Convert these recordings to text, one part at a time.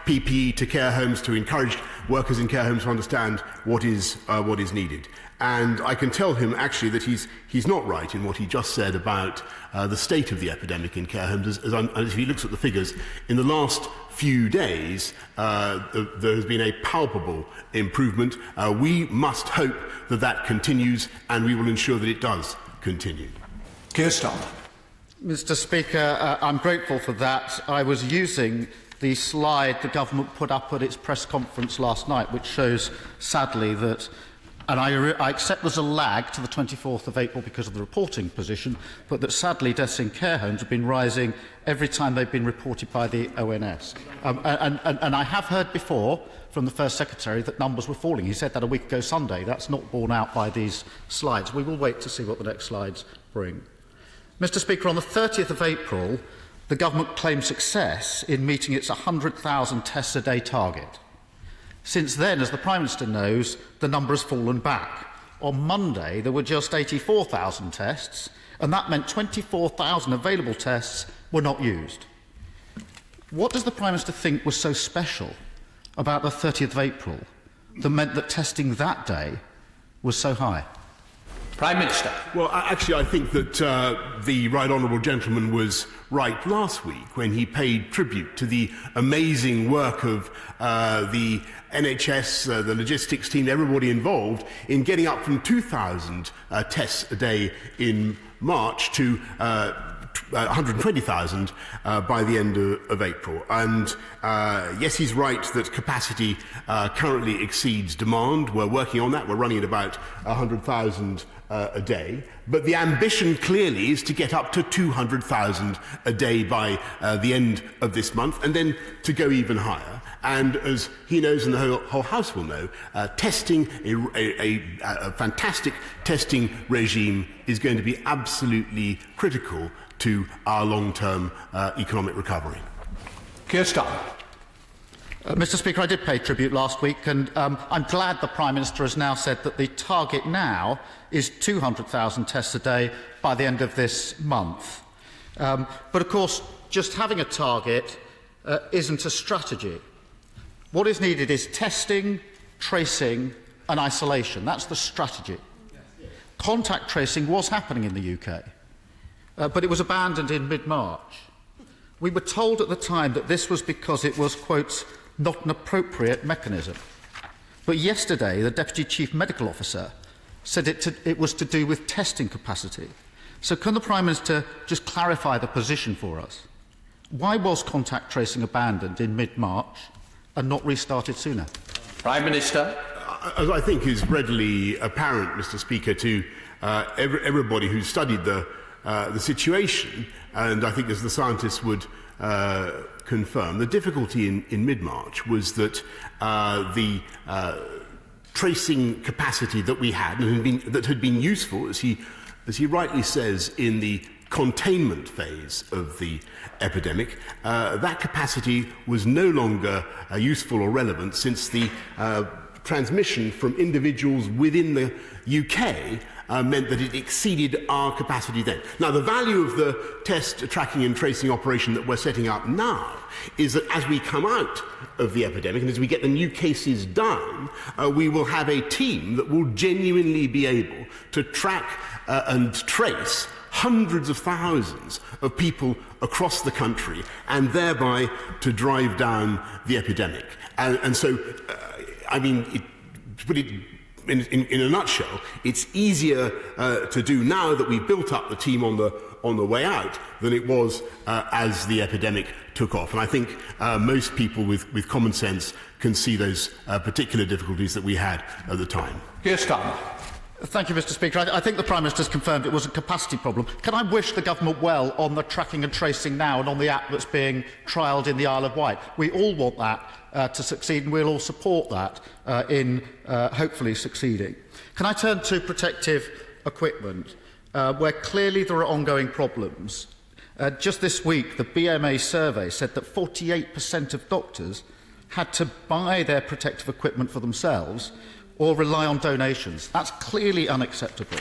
PPE to care homes to encourage workers in care homes to understand what is needed. And I can tell him actually that he's not right in what he just said about the state of the epidemic in care homes. As he looks at the figures, in the last few days there has been a palpable improvement. We must hope that that continues, and we will ensure that it does continue. Keir Starmer. Mr. Speaker, I'm grateful for that. I was using the slide the government put up at its press conference last night, which shows, sadly, that, and I accept there's a lag to the 24th of April because of the reporting position, but that sadly deaths in care homes have been rising every time they've been reported by the ONS. And I have heard before from the First Secretary that numbers were falling. He said that a week ago Sunday. That's not borne out by these slides. We will wait to see what the next slides bring. Mr. Speaker, on the 30th of April, the government claimed success in meeting its 100,000 tests a day target. Since then, as the Prime Minister knows, the number has fallen back. On Monday, there were just 84,000 tests, and that meant 24,000 available tests were not used. What does the Prime Minister think was so special about the 30th of April that meant that testing that day was so high? Prime Minister. Well, actually, I think that the Right Honourable Gentleman was right last week when he paid tribute to the amazing work of the NHS, the logistics team, everybody involved in getting up from 2,000 tests a day in March to 120,000 by the end of April. And yes, he's right that capacity currently exceeds demand. We're working on that. We're running at about 100,000 a day. But the ambition clearly is to get up to 200,000 a day by the end of this month, and then to go even higher. And as he knows and the whole House will know, testing, a fantastic testing regime is going to be absolutely critical to our long-term economic recovery. Keir Starmer. Mr. Speaker, I did pay tribute last week, and I'm glad the Prime Minister has now said that the target now is 200,000 tests a day by the end of this month. But of course, just having a target isn't a strategy. What is needed is testing, tracing and isolation. That's the strategy. Contact tracing was happening in the UK, but it was abandoned in mid-March. We were told at the time that this was because it was, quote, not an appropriate mechanism. But yesterday, the Deputy Chief Medical Officer said it was to do with testing capacity. So can the Prime Minister just clarify the position for us? Why was contact tracing abandoned in mid-March and not restarted sooner? Prime Minister. As I think is readily apparent, Mr. Speaker, to everybody who's studied the situation, and I think as the scientists would confirm, the difficulty in mid-March was that the tracing capacity that we had and that had been useful, as he rightly says, in the containment phase of the epidemic, that capacity was no longer useful or relevant since the transmission from individuals within the UK meant that it exceeded our capacity then. Now, the value of the test tracking and tracing operation that we're setting up now is that as we come out of the epidemic and as we get the new cases down, we will have a team that will genuinely be able to track and trace hundreds of thousands of people across the country and thereby to drive down the epidemic. And so, I mean, to put it in a nutshell, it's easier to do now that we've built up the team on the way out than it was as the epidemic took off. And I think most people with common sense can see those particular difficulties that we had at the time. Keir Starmer. Thank you, Mr. Speaker. I think the Prime Minister has confirmed it was a capacity problem. Can I wish the government well on the tracking and tracing now and on the app that's being trialled in the Isle of Wight? We all want that to succeed, and we'll all support that in hopefully succeeding. Can I turn to protective equipment, where clearly there are ongoing problems? Just this week, the BMA survey said that 48% of doctors had to buy their protective equipment for themselves or rely on donations. That's clearly unacceptable.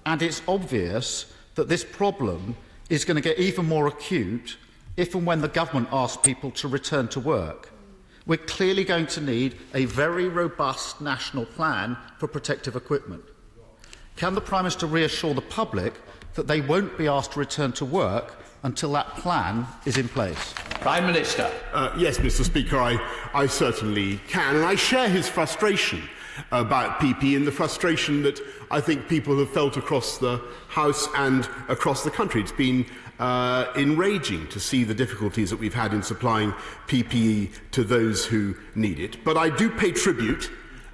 And it's obvious that this problem is going to get even more acute if and when the government asks people to return to work. We're clearly going to need a very robust national plan for protective equipment. Can the Prime Minister reassure the public that they won't be asked to return to work until that plan is in place? Prime Minister. Yes, Mr. Speaker, I certainly can. And I share his frustration about PP and the frustration that I think people have felt across the House and across the country. It's been enraging to see the difficulties that we've had in supplying PPE to those who need it. But I do pay tribute,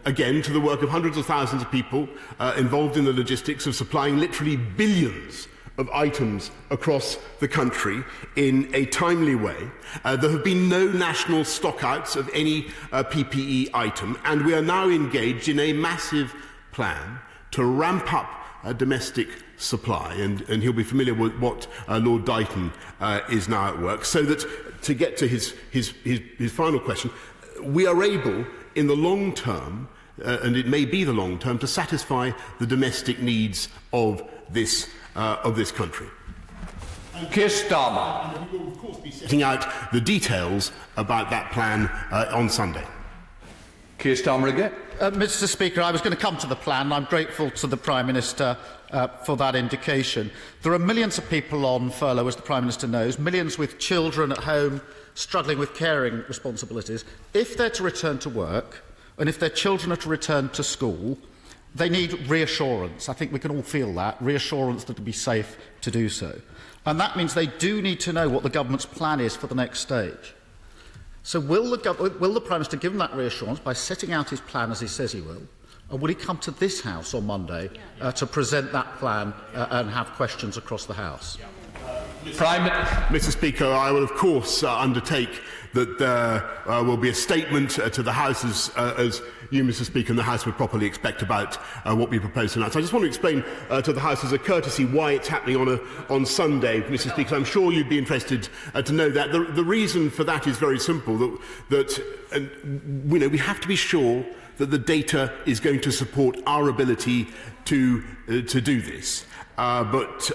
again, to the work of hundreds of thousands of people involved in the logistics of supplying literally billions of items across the country in a timely way. There have been no national stockouts of any PPE item, and we are now engaged in a massive plan to ramp up domestic supply, and he'll be familiar with what Lord Dighton is now at work, so that, to get to his final question, we are able, in the long term, and it may be the long term, to satisfy the domestic needs of this country. Keir Starmer. And we will, of course, be setting out the details about that plan on Sunday. Keir Starmer again. Mr. Speaker, I was going to come to the plan. I'm grateful to the Prime Minister for that indication. There are millions of people on furlough, as the Prime Minister knows, millions with children at home struggling with caring responsibilities. If they're to return to work, and if their children are to return to school, they need reassurance. I think we can all feel that, reassurance that it'll be safe to do so. And that means they do need to know what the government's plan is for the next stage. So will the Prime Minister give them that reassurance by setting out his plan as he says he will, or will he come to this House on Monday to present that plan and have questions across the House? Mr. Speaker, I will of course undertake that there will be a statement to the House, as you, Mr. Speaker, and the House would properly expect, about what we propose tonight. So I just want to explain to the House, as a courtesy, why it's happening on Sunday, Mr. Speaker. I'm sure you'd be interested to know that. The reason for that is very simple, that we have to be sure that the data is going to support our ability to do this. But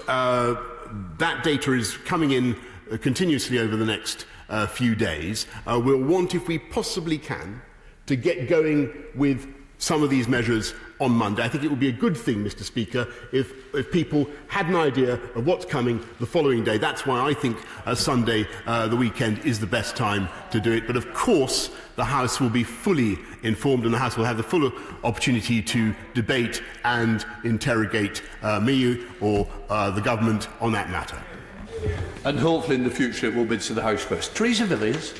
that data is coming in continuously over the next few days. We'll want, if we possibly can, to get going with some of these measures on Monday. I think it would be a good thing, Mr. Speaker, if people had an idea of what's coming the following day. That's why I think Sunday, the weekend, is the best time to do it. But of course, the House will be fully informed, and the House will have the full opportunity to debate and interrogate me or the government on that matter. And hopefully in the future it will be to the House first. Teresa Villiers.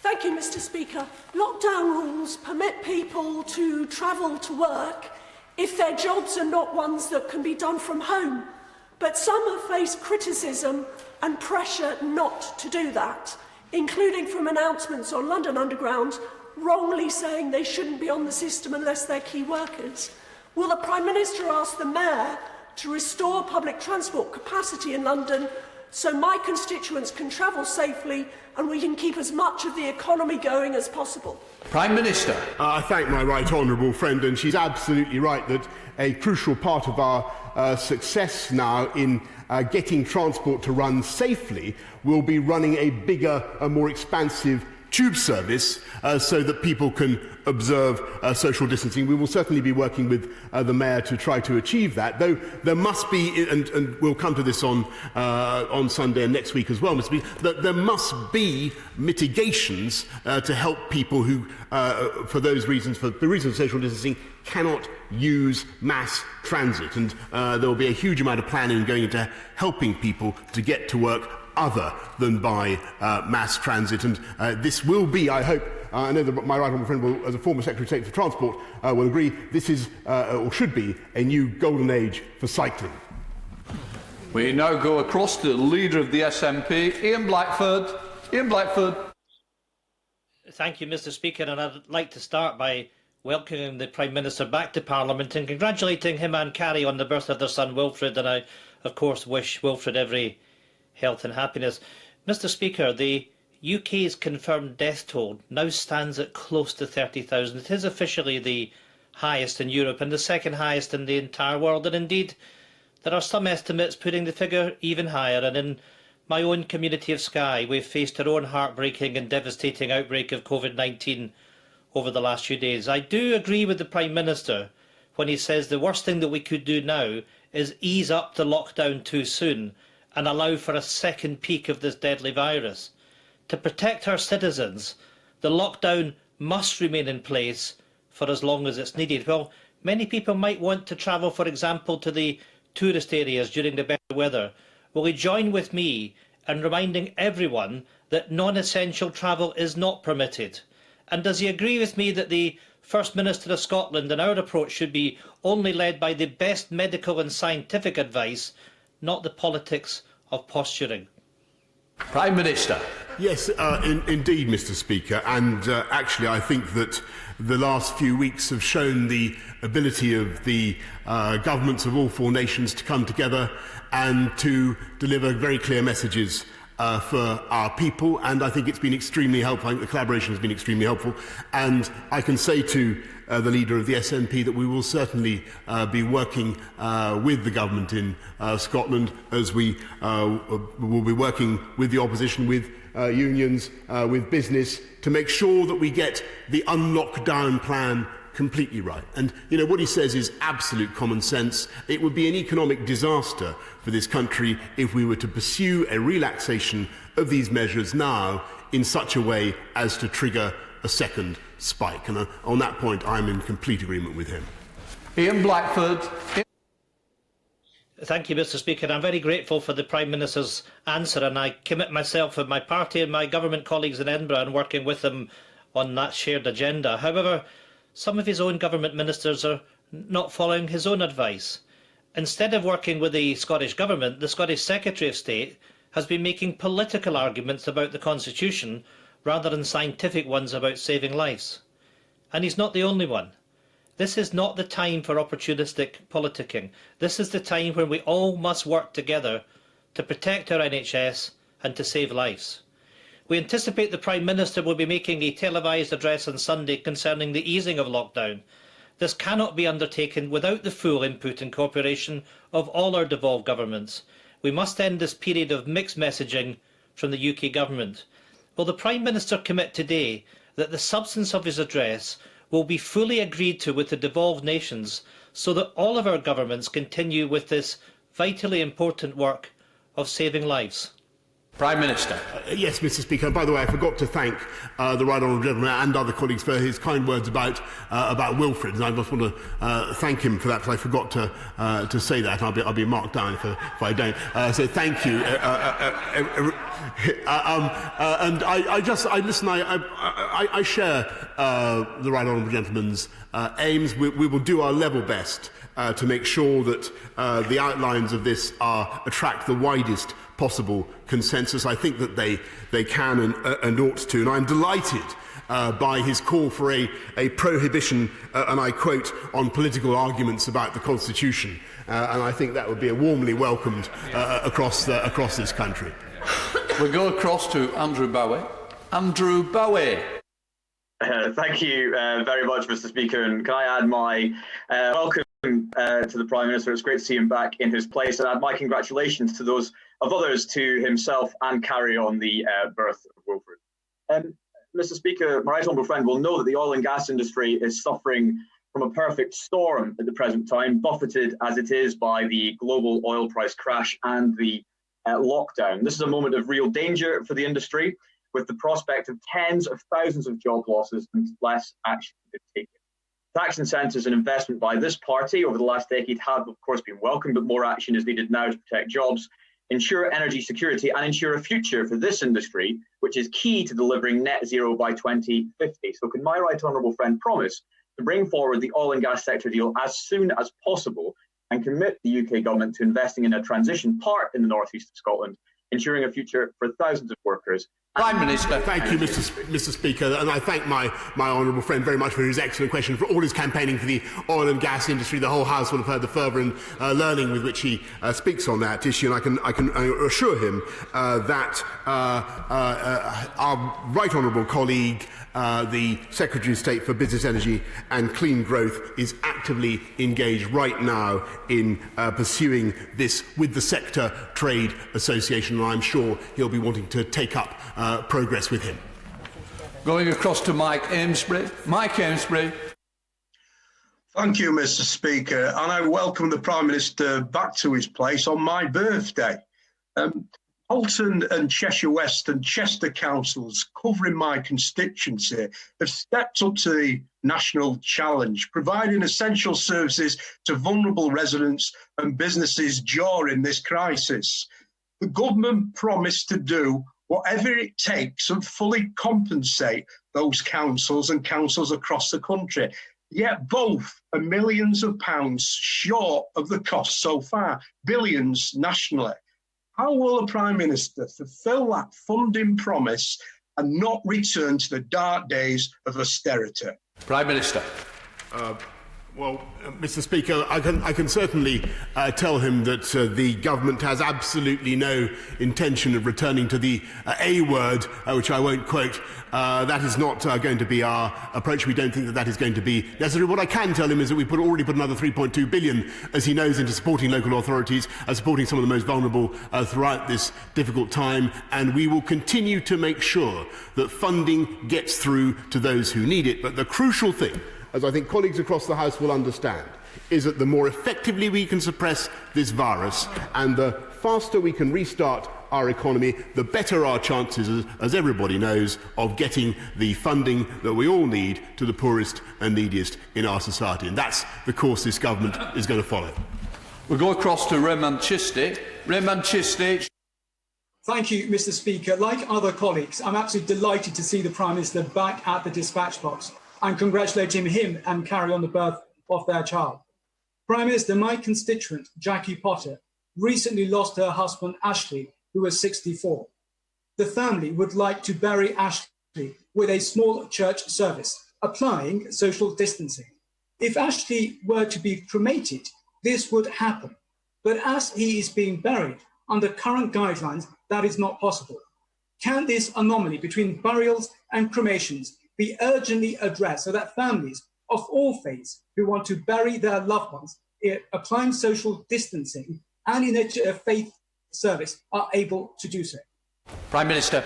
Thank you, Mr. Speaker. Lockdown rules permit people to travel to work if their jobs are not ones that can be done from home. But some have faced criticism and pressure not to do that, including from announcements on London Underground wrongly saying they shouldn't be on the system unless they're key workers. Will the Prime Minister ask the Mayor to restore public transport capacity in London so my constituents can travel safely and we can keep as much of the economy going as possible? Prime Minister. I thank my right honourable friend, and she's absolutely right that a crucial part of our success now in getting transport to run safely will be running a bigger and more expansive tube service so that people can observe social distancing. We will certainly be working with the Mayor to try to achieve that, though there must be, and we'll come to this on Sunday and next week as well, Mr. Speaker, that there must be mitigations to help people who, for the reasons of social distancing, cannot use mass transit. And there will be a huge amount of planning going into helping people to get to work other than by mass transit. And this will be, I hope, I know that my right honourable friend will, as a former Secretary of State for Transport, will agree, this is, or should be, a new golden age for cycling. We now go across to the Leader of the SNP, Ian Blackford. Ian Blackford. Thank you, Mr. Speaker, and I'd like to start by welcoming the Prime Minister back to Parliament and congratulating him and Carrie on the birth of their son Wilfred, and I, of course, wish Wilfred every health and happiness. Mr. Speaker, the UK's confirmed death toll now stands at close to 30,000. It is officially the highest in Europe and the second highest in the entire world, and indeed there are some estimates putting the figure even higher, and in my own community of Skye, we've faced our own heartbreaking and devastating outbreak of COVID-19 over the last few days. I do agree with the Prime Minister when he says the worst thing that we could do now is ease up the lockdown too soon and allow for a second peak of this deadly virus. To protect our citizens, the lockdown must remain in place for as long as it's needed. Well, many people might want to travel, for example, to the tourist areas during the better weather. Will he join with me in reminding everyone that non-essential travel is not permitted? And does he agree with me that the First Minister of Scotland and our approach should be only led by the best medical and scientific advice, not the politics of posturing? Prime Minister. Yes, indeed, Mr. Speaker. And actually, I think that the last few weeks have shown the ability of the governments of all four nations to come together and to deliver very clear messages for our people. And I think it's been extremely helpful. I think the collaboration has been extremely helpful. And I can say to the leader of the SNP that we will certainly be working with the government in Scotland, as we will be working with the opposition, with unions, with business, to make sure that we get the unlockdown plan completely right. And, you know, what he says is absolute common sense. It would be an economic disaster for this country if we were to pursue a relaxation of these measures now in such a way as to trigger a second spike. And on that point, I'm in complete agreement with him. Ian Blackford. Thank you, Mr. Speaker. I'm very grateful for the Prime Minister's answer, and I commit myself and my party and my government colleagues in Edinburgh and working with them on that shared agenda. However, some of his own government ministers are not following his own advice. Instead of working with the Scottish Government, the Scottish Secretary of State has been making political arguments about the Constitution rather than scientific ones about saving lives. And he's not the only one. This is not the time for opportunistic politicking. This is the time when we all must work together to protect our NHS and to save lives. We anticipate the Prime Minister will be making a televised address on Sunday concerning the easing of lockdown. This cannot be undertaken without the full input and cooperation of all our devolved governments. We must end this period of mixed messaging from the UK Government. Will the Prime Minister commit today that the substance of his address will be fully agreed to with the devolved nations so that all of our governments continue with this vitally important work of saving lives? Prime Minister. Yes, Mr. Speaker. By the way, I forgot to thank the right honourable gentleman and other colleagues for his kind words about Wilfred, and I just want to thank him for that, because I forgot to say that. I'll be marked down if I don't. So thank you. And I share the right honourable gentleman's aims. We will do our level best to make sure that the outlines of this attract the widest possible consensus. I think that they can and ought to, and I'm delighted by his call for a prohibition, and I quote, on political arguments about the Constitution, and I think that would be warmly welcomed across this country. We go across to Andrew Bowie. Andrew Bowie. Thank you very much, Mr. Speaker, and can I add my welcome to the Prime Minister. It's great to see him back in his place, and add my congratulations to those of others, to himself and Carrie, on the birth of Wilfred. Mr. Speaker, my right honourable friend will know that the oil and gas industry is suffering from a perfect storm at the present time, buffeted as it is by the global oil price crash and the lockdown. This is a moment of real danger for the industry, with the prospect of tens of thousands of job losses unless action is taken. Tax incentives and investment by this party over the last decade have, of course, been welcome, but more action is needed now to protect jobs, ensure energy security, and ensure a future for this industry, which is key to delivering net zero by 2050. So can my right honourable friend promise to bring forward the oil and gas sector deal as soon as possible and commit the UK government to investing in a transition part in the northeast of Scotland, ensuring a future for thousands of workers Prime Minister. Thank you, Mr. Speaker, and I thank my honourable friend very much for his excellent question, for all his campaigning for the oil and gas industry. The whole House will have heard the fervour and learning with which he speaks on that issue, and I can assure him that our right honourable colleague, the Secretary of State for Business, Energy and Clean Growth, is actively engaged right now in pursuing this with the Sector Trade Association, and I'm sure he'll be wanting to take up progress with him. Going across to Mike Amesbury. Mike Amesbury. Thank you, Mr. Speaker, and I welcome the Prime Minister back to his place on my birthday. Bolton and Cheshire West and Chester councils covering my constituency have stepped up to the national challenge, providing essential services to vulnerable residents and businesses during this crisis. The government promised to do whatever it takes and fully compensate those councils and councils across the country. Yet both are millions of pounds short of the cost so far, billions nationally. How will the Prime Minister fulfil that funding promise and not return to the dark days of austerity? Prime Minister. Well, Mr. Speaker, I can certainly tell him that the government has absolutely no intention of returning to the A word, which I won't quote. That is not going to be our approach. We don't think that that is going to be necessary. What I can tell him is that we already put another 3.2 billion, as he knows, into supporting local authorities, supporting some of the most vulnerable throughout this difficult time, and we will continue to make sure that funding gets through to those who need it. But the crucial thing, as I think colleagues across the House will understand, is that the more effectively we can suppress this virus and the faster we can restart our economy, the better our chances, as everybody knows, of getting the funding that we all need to the poorest and neediest in our society. And that's the course this government is going to follow. We'll go across to Raymond Chisty. Raymond Chisty. Thank you, Mr. Speaker. Like other colleagues, I'm absolutely delighted to see the Prime Minister back at the dispatch box and congratulating him and Carrie on the birth of their child. Prime Minister, my constituent, Jackie Potter, recently lost her husband, Ashley, who was 64. The family would like to bury Ashley with a small church service, applying social distancing. If Ashley were to be cremated, this would happen. But as he is being buried, under current guidelines, that is not possible. Can this anomaly between burials and cremations be urgently addressed so that families of all faiths who want to bury their loved ones, applying social distancing and in a faith service, are able to do so? Prime Minister.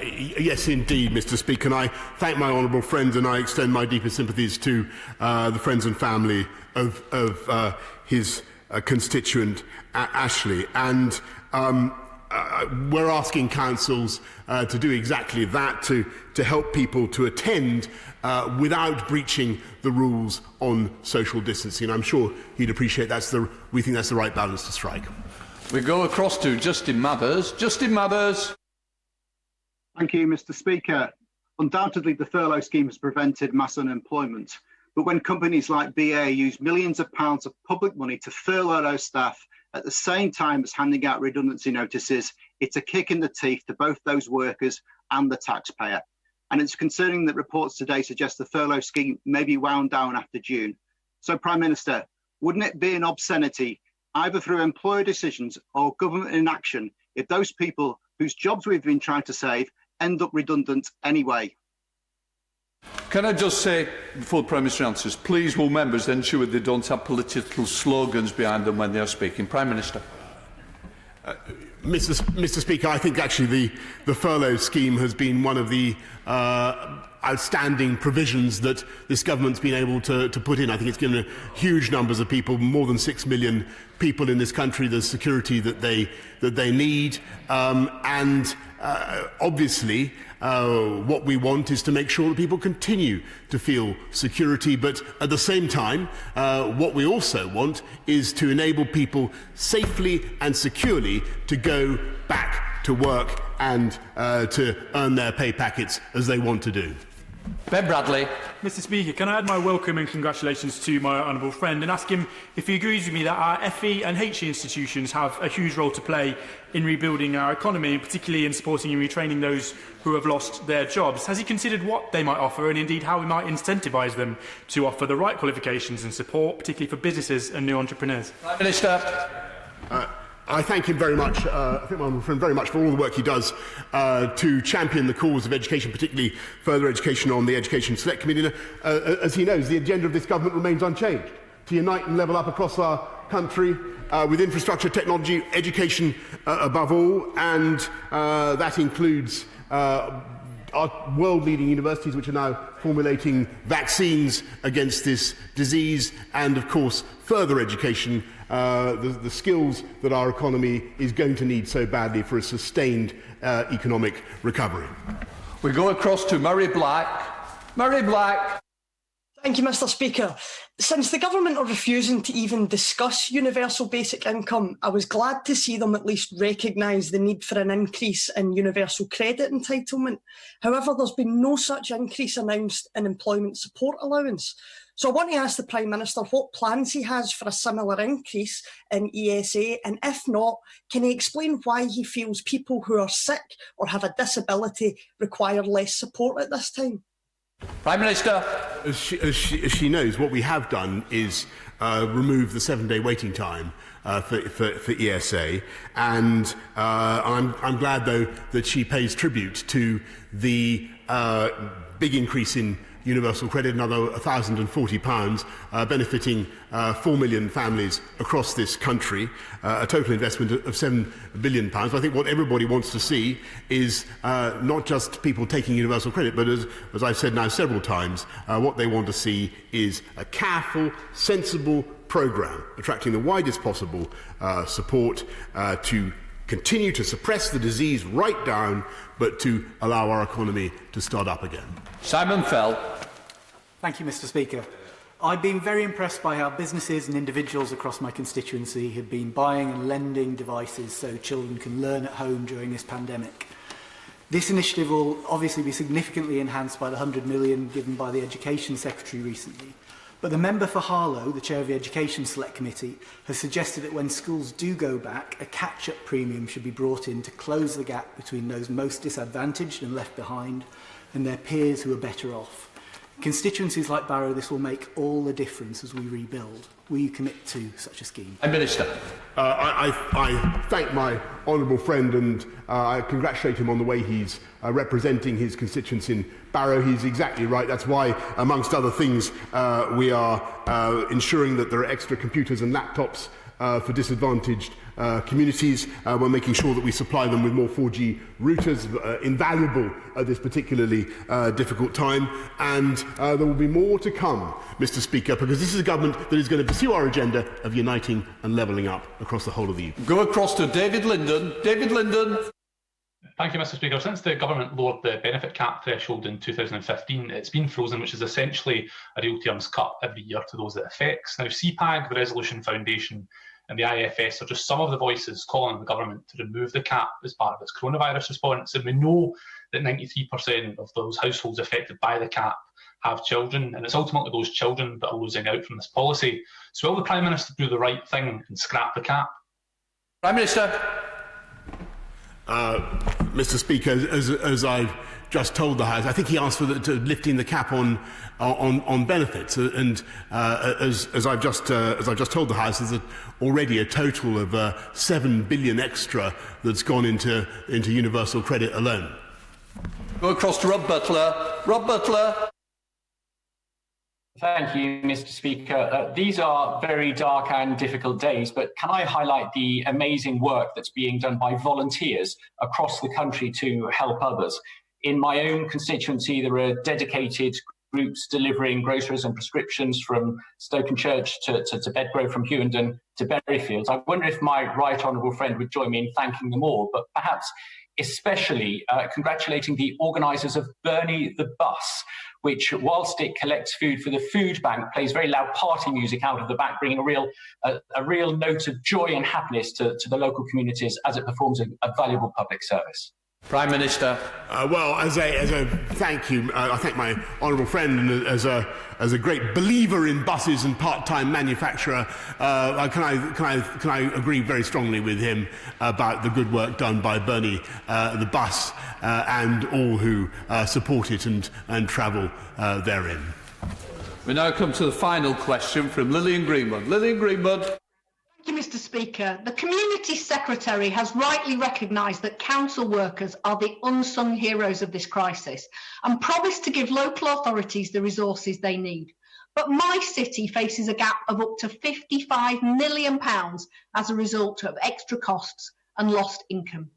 Yes, indeed, Mr. Speaker. And I thank my honourable friend and I extend my deepest sympathies to the friends and family of his constituent, Ashley. And we're asking councils to do exactly that, to help people to attend without breaching the rules on social distancing. I'm sure he'd appreciate we think that's the right balance to strike. We go across to Justin Mathers. Justin Mathers. Thank you, Mr. Speaker. Undoubtedly, the furlough scheme has prevented mass unemployment. But when companies like BA use millions of pounds of public money to furlough those staff at the same time as handing out redundancy notices, it's a kick in the teeth to both those workers and the taxpayer. And it's concerning that reports today suggest the furlough scheme may be wound down after June. So, Prime Minister, wouldn't it be an obscenity, either through employer decisions or government inaction, if those people whose jobs we've been trying to save end up redundant anyway? Can I just say, before the Prime Minister answers, please will members ensure they don't have political slogans behind them when they are speaking. Prime Minister. Mr. Speaker, I think actually the furlough scheme has been one of the outstanding provisions that this government's been able to put in. I think it's given huge numbers of people, more than 6 million people in this country, the security that they need. Obviously, what we want is to make sure that people continue to feel security, but at the same time, what we also want is to enable people safely and securely to go back to work and to earn their pay packets as they want to do. Ben Bradley. Mr Speaker, can I add my welcome and congratulations to my honourable friend and ask him if he agrees with me that our FE and HE institutions have a huge role to play in rebuilding our economy, and particularly in supporting and retraining those who have lost their jobs. Has he considered what they might offer and indeed how we might incentivise them to offer the right qualifications and support, particularly for businesses and new entrepreneurs? Prime Minister. I thank him very much, I thank my friend very much for all the work he does to champion the cause of education, particularly further education on the Education Select Committee. As he knows, the agenda of this government remains unchanged, to unite and level up across our country with infrastructure, technology, education above all, and that includes our world-leading universities which are now formulating vaccines against this disease, and of course further education, the skills that our economy is going to need so badly for a sustained economic recovery. We go across to Murray Black. Murray Black. Thank you, Mr Speaker. Since the government are refusing to even discuss universal basic income, I was glad to see them at least recognise the need for an increase in universal credit entitlement. However, there's been no such increase announced in employment support allowance. So I want to ask the Prime Minister what plans he has for a similar increase in ESA, and if not, can he explain why he feels people who are sick or have a disability require less support at this time? Prime Minister. As she knows, what we have done is remove the 7-day waiting time for ESA, and I'm glad, though, that she pays tribute to the big increase in universal credit, another £1,040, benefiting 4 million families across this country, a total investment of £7 billion. I think what everybody wants to see is not just people taking universal credit, but as I've said now several times, what they want to see is a careful, sensible programme attracting the widest possible support to continue to suppress the disease right down, but to allow our economy to start up again. Simon Fell. Thank you, Mr Speaker. I've been very impressed by how businesses and individuals across my constituency have been buying and lending devices so children can learn at home during this pandemic. This initiative will obviously be significantly enhanced by the £100 million given by the Education Secretary recently. But the member for Harlow, the chair of the Education Select Committee, has suggested that when schools do go back, a catch-up premium should be brought in to close the gap between those most disadvantaged and left behind and their peers who are better off. Constituencies like Barrow, this will make all the difference as we rebuild. Will you commit to such a scheme? Minister. I thank my honourable friend, and I congratulate him on the way he's representing his constituents in Barrow. He's exactly right. That's why, amongst other things, we are ensuring that there are extra computers and laptops for disadvantaged communities. We're making sure that we supply them with more 4G routers, invaluable at this particularly difficult time. And there will be more to come, Mr Speaker, because this is a government that is going to pursue our agenda of uniting and levelling up across the whole of the UK. Go across to David Linden. David Linden. Thank you, Mr Speaker. Since the government lowered the benefit cap threshold in 2015, it's been frozen, which is essentially a real terms cut every year to those it affects. Now, CPAG, the Resolution Foundation and the IFS are just some of the voices calling on the government to remove the cap as part of its coronavirus response. And we know that 93% of those households affected by the cap have children, and it's ultimately those children that are losing out from this policy. So will the Prime Minister do the right thing and scrap the cap? Prime Minister. Mr Speaker, as I've just told the House, I think he asked for lifting the cap on benefits, and as I've just told the House, there's already a total of £7 billion extra that's gone into universal credit alone. Go across to Rob Butler. Rob Butler. Thank you, Mr Speaker. These are very dark and difficult days, but can I highlight the amazing work that's being done by volunteers across the country to help others? In my own constituency, there are dedicated groups delivering groceries and prescriptions from Stokenchurch to Bedgrove, from Hewenden to Berryfields. I wonder if my right honourable friend would join me in thanking them all, but perhaps especially congratulating the organisers of Bernie the Bus, which, whilst it collects food for the food bank, plays very loud party music out of the back, bringing a real note of joy and happiness to the local communities as it performs a valuable public service. Prime Minister. Well, as a thank you, I thank my honourable friend, and as a great believer in buses and part-time manufacturer, can I agree very strongly with him about the good work done by Bernie the bus and all who support it and travel therein. We now come to the final question from Lillian Greenwood. Lillian Greenwood. Thank you, Mr. Speaker. The Community Secretary has rightly recognised that council workers are the unsung heroes of this crisis and promised to give local authorities the resources they need. But my city faces a gap of up to £55 million as a result of extra costs and lost income.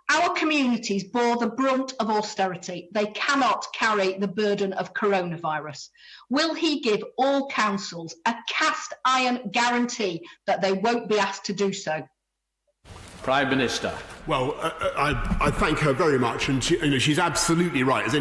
Our communities bore the brunt of austerity. They cannot carry the burden of coronavirus. Will he give all councils a cast iron guarantee that they won't be asked to do so? Prime Minister. Well, I thank her very much, and she's absolutely right, as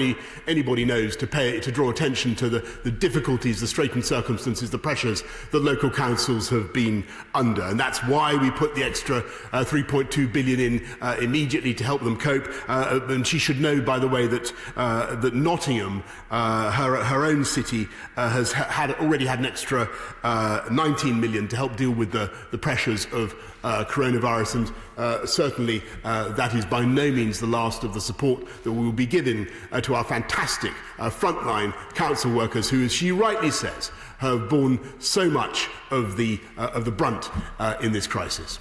anybody knows, to draw attention to the difficulties, the straitened circumstances, the pressures that local councils have been under, and that's why we put the extra 3.2 billion in immediately to help them cope. And she should know, by the way, that Nottingham, her own city, has already had an extra 19 million to help deal with the pressures of coronavirus, and certainly that is by no means the last of the support that we will be giving to our fantastic frontline council workers who, as she rightly says, have borne so much of the brunt in this crisis.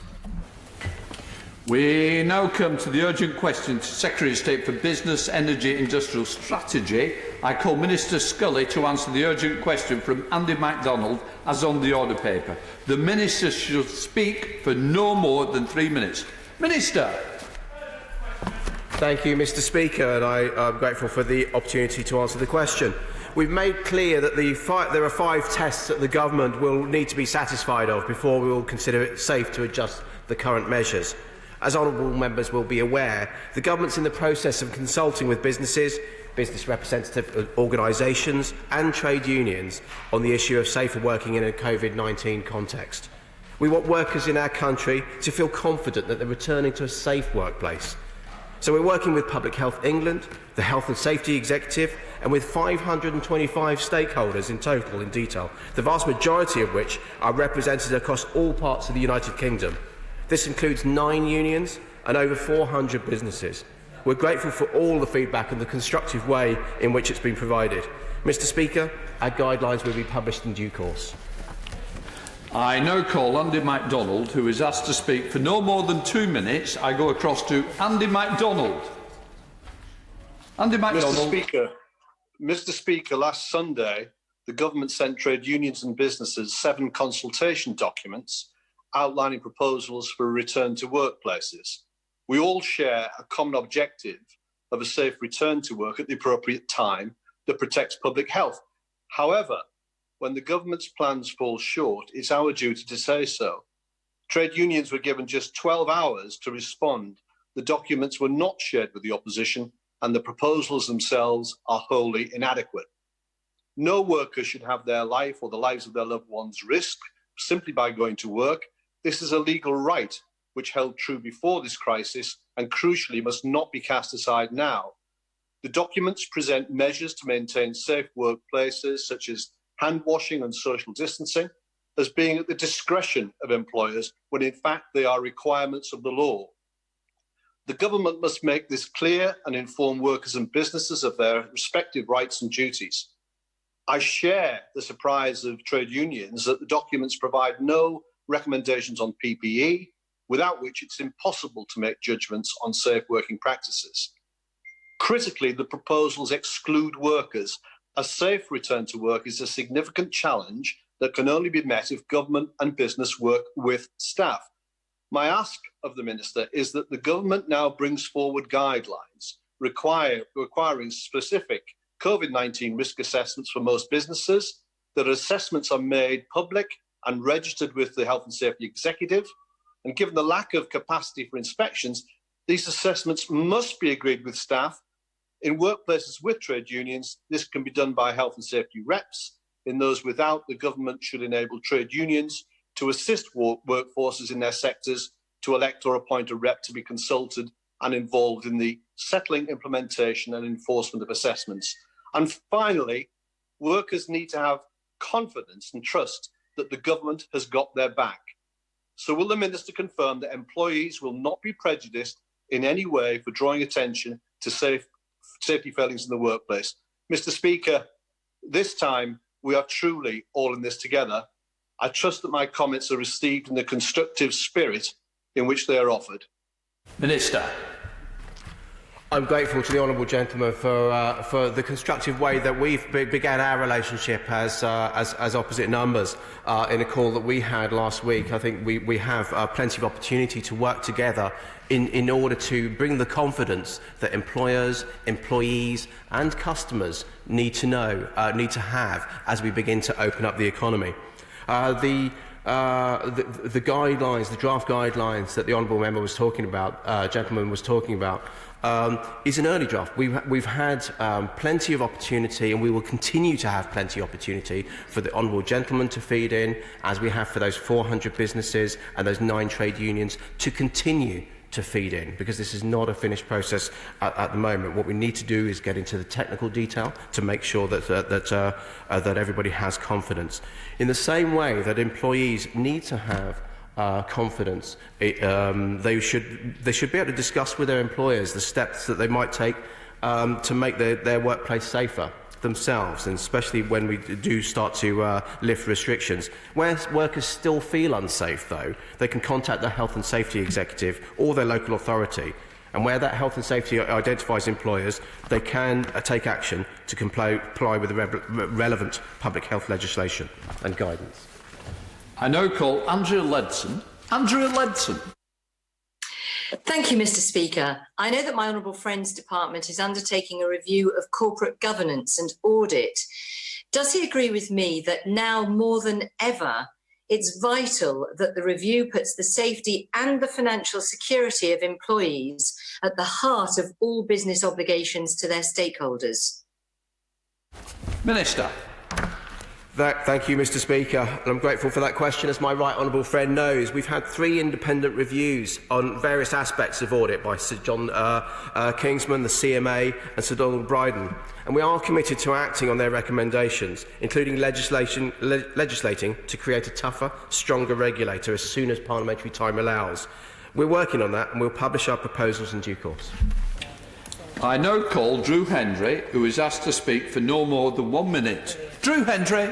We now come to the urgent question to Secretary of State for Business, Energy, Industrial Strategy. I call Minister Scully to answer the urgent question from Andy MacDonald as on the order paper. The Minister should speak for no more than 3 minutes. Minister. Thank you, Mr. Speaker, and I'm grateful for the opportunity to answer the question. We've made clear that there are 5 tests that the government will need to be satisfied of before we will consider it safe to adjust the current measures. As honourable members will be aware, the government's in the process of consulting with businesses, business representative organisations and trade unions on the issue of safer working in a COVID-19 context. We want workers in our country to feel confident that they're returning to a safe workplace. So we're working with Public Health England, the Health and Safety Executive, and with 525 stakeholders in total in detail, the vast majority of which are represented across all parts of the United Kingdom. This includes 9 unions and over 400 businesses. We're grateful for all the feedback and the constructive way in which it's been provided. Mr. Speaker, our guidelines will be published in due course. I now call Andy MacDonald, who is asked to speak for no more than 2 minutes. I go across to Andy MacDonald. Andy MacDonald. Mr. Speaker, last Sunday, the government sent trade unions and businesses 7 consultation documents outlining proposals for a return to workplaces. We all share a common objective of a safe return to work at the appropriate time that protects public health. However, when the government's plans fall short, it's our duty to say so. Trade unions were given just 12 hours to respond. The documents were not shared with the opposition, and the proposals themselves are wholly inadequate. No worker should have their life or the lives of their loved ones risked simply by going to work. This is a legal right which held true before this crisis and crucially must not be cast aside now. The documents present measures to maintain safe workplaces such as hand washing and social distancing as being at the discretion of employers when in fact they are requirements of the law. The government must make this clear and inform workers and businesses of their respective rights and duties. I share the surprise of trade unions that the documents provide no recommendations on PPE, without which it's impossible to make judgments on safe working practices. Critically, the proposals exclude workers. A safe return to work is a significant challenge that can only be met if government and business work with staff. My ask of the Minister is that the government now brings forward guidelines requiring specific COVID-19 risk assessments for most businesses, that assessments are made public and registered with the Health and Safety Executive, and given the lack of capacity for inspections, these assessments must be agreed with staff. In workplaces with trade unions, this can be done by health and safety reps. In those without, the government should enable trade unions to assist workforces in their sectors to elect or appoint a rep to be consulted and involved in the settling, implementation and enforcement of assessments. And finally, workers need to have confidence and trust that the government has got their back. So will the Minister confirm that employees will not be prejudiced in any way for drawing attention to safety failings in the workplace? Mr. Speaker, this time we are truly all in this together. I trust that my comments are received in the constructive spirit in which they are offered. Minister. I'm grateful to the honourable gentleman for the constructive way that we've began our relationship as opposite numbers in a call that we had last week. I think we have plenty of opportunity to work together in order to bring the confidence that employers, employees and customers need to have as we begin to open up the economy. The guidelines, the draft guidelines that the honourable member was talking about, gentleman was talking about, is an early draft. We've had plenty of opportunity, and we will continue to have plenty of opportunity for the honourable gentleman to feed in, as we have for those 400 businesses and those 9 trade unions, to continue to feed in, because this is not a finished process at the moment. What we need to do is get into the technical detail to make sure that everybody has confidence. In the same way that employees need to have confidence, they should be able to discuss with their employers the steps that they might take to make their workplace safer themselves, and especially when we do start to lift restrictions. Where workers still feel unsafe, though, they can contact their health and safety executive or their local authority. And where that health and safety identifies employers, they can take action to comply with the relevant public health legislation and guidance. I now call Andrea Ledson. Andrea Ledson. Thank you, Mr. Speaker. I know that my honourable friend's department is undertaking a review of corporate governance and audit. Does he agree with me that now more than ever, it's vital that the review puts the safety and the financial security of employees at the heart of all business obligations to their stakeholders? Minister. Thank you, Mr. Speaker, and I'm grateful for that question. As my right honourable friend knows, we've had 3 independent reviews on various aspects of audit by Sir John Kingsman, the CMA and Sir Donald Bryden, and we are committed to acting on their recommendations, including legislating to create a tougher, stronger regulator as soon as parliamentary time allows. We're working on that, and we'll publish our proposals in due course. I now call Drew Hendry, who is asked to speak for no more than 1 minute. Drew Hendry.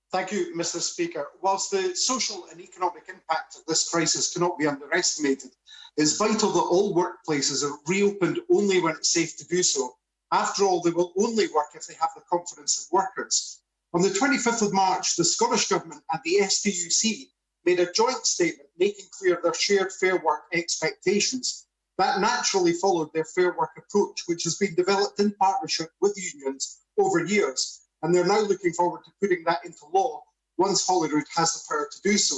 Thank you, Mr. Speaker. Whilst the social and economic impact of this crisis cannot be underestimated, it's vital that all workplaces are reopened only when it's safe to do so. After all, they will only work if they have the confidence of workers. On the 25th of March, the Scottish Government and the STUC made a joint statement making clear their shared fair work expectations. That naturally followed their fair work approach, which has been developed in partnership with unions over years, and they're now looking forward to putting that into law once Holyrood has the power to do so.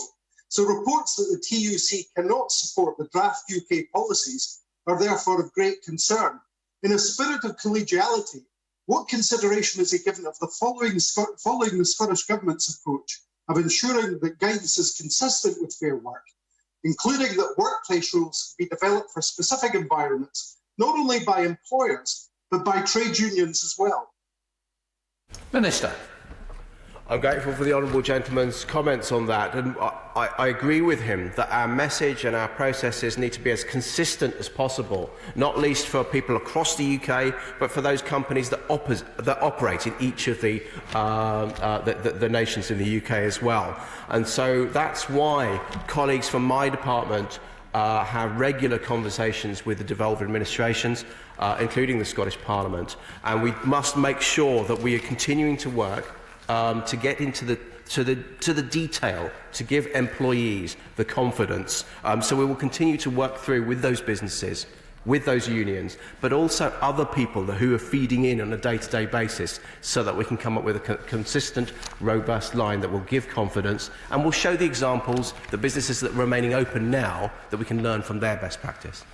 So reports that the TUC cannot support the draft UK policies are therefore of great concern. In a spirit of collegiality, what consideration is he given of the following the Scottish Government's approach of ensuring that guidance is consistent with fair work, including that workplace rules be developed for specific environments, not only by employers, but by trade unions as well? Minister. I'm grateful for the honourable gentleman's comments on that, and I agree with him that our message and our processes need to be as consistent as possible, not least for people across the UK, but for those companies that operate in each of the nations in the UK as well. And so that's why colleagues from my department have regular conversations with the devolved administrations, including the Scottish Parliament, and we must make sure that we are continuing to work to get into the detail, to give employees the confidence. So we will continue to work through with those businesses, with those unions, but also other people who are feeding in on a day-to-day basis, so that we can come up with a consistent, robust line that will give confidence and will show the examples, the businesses that are remaining open now, that we can learn from their best practice.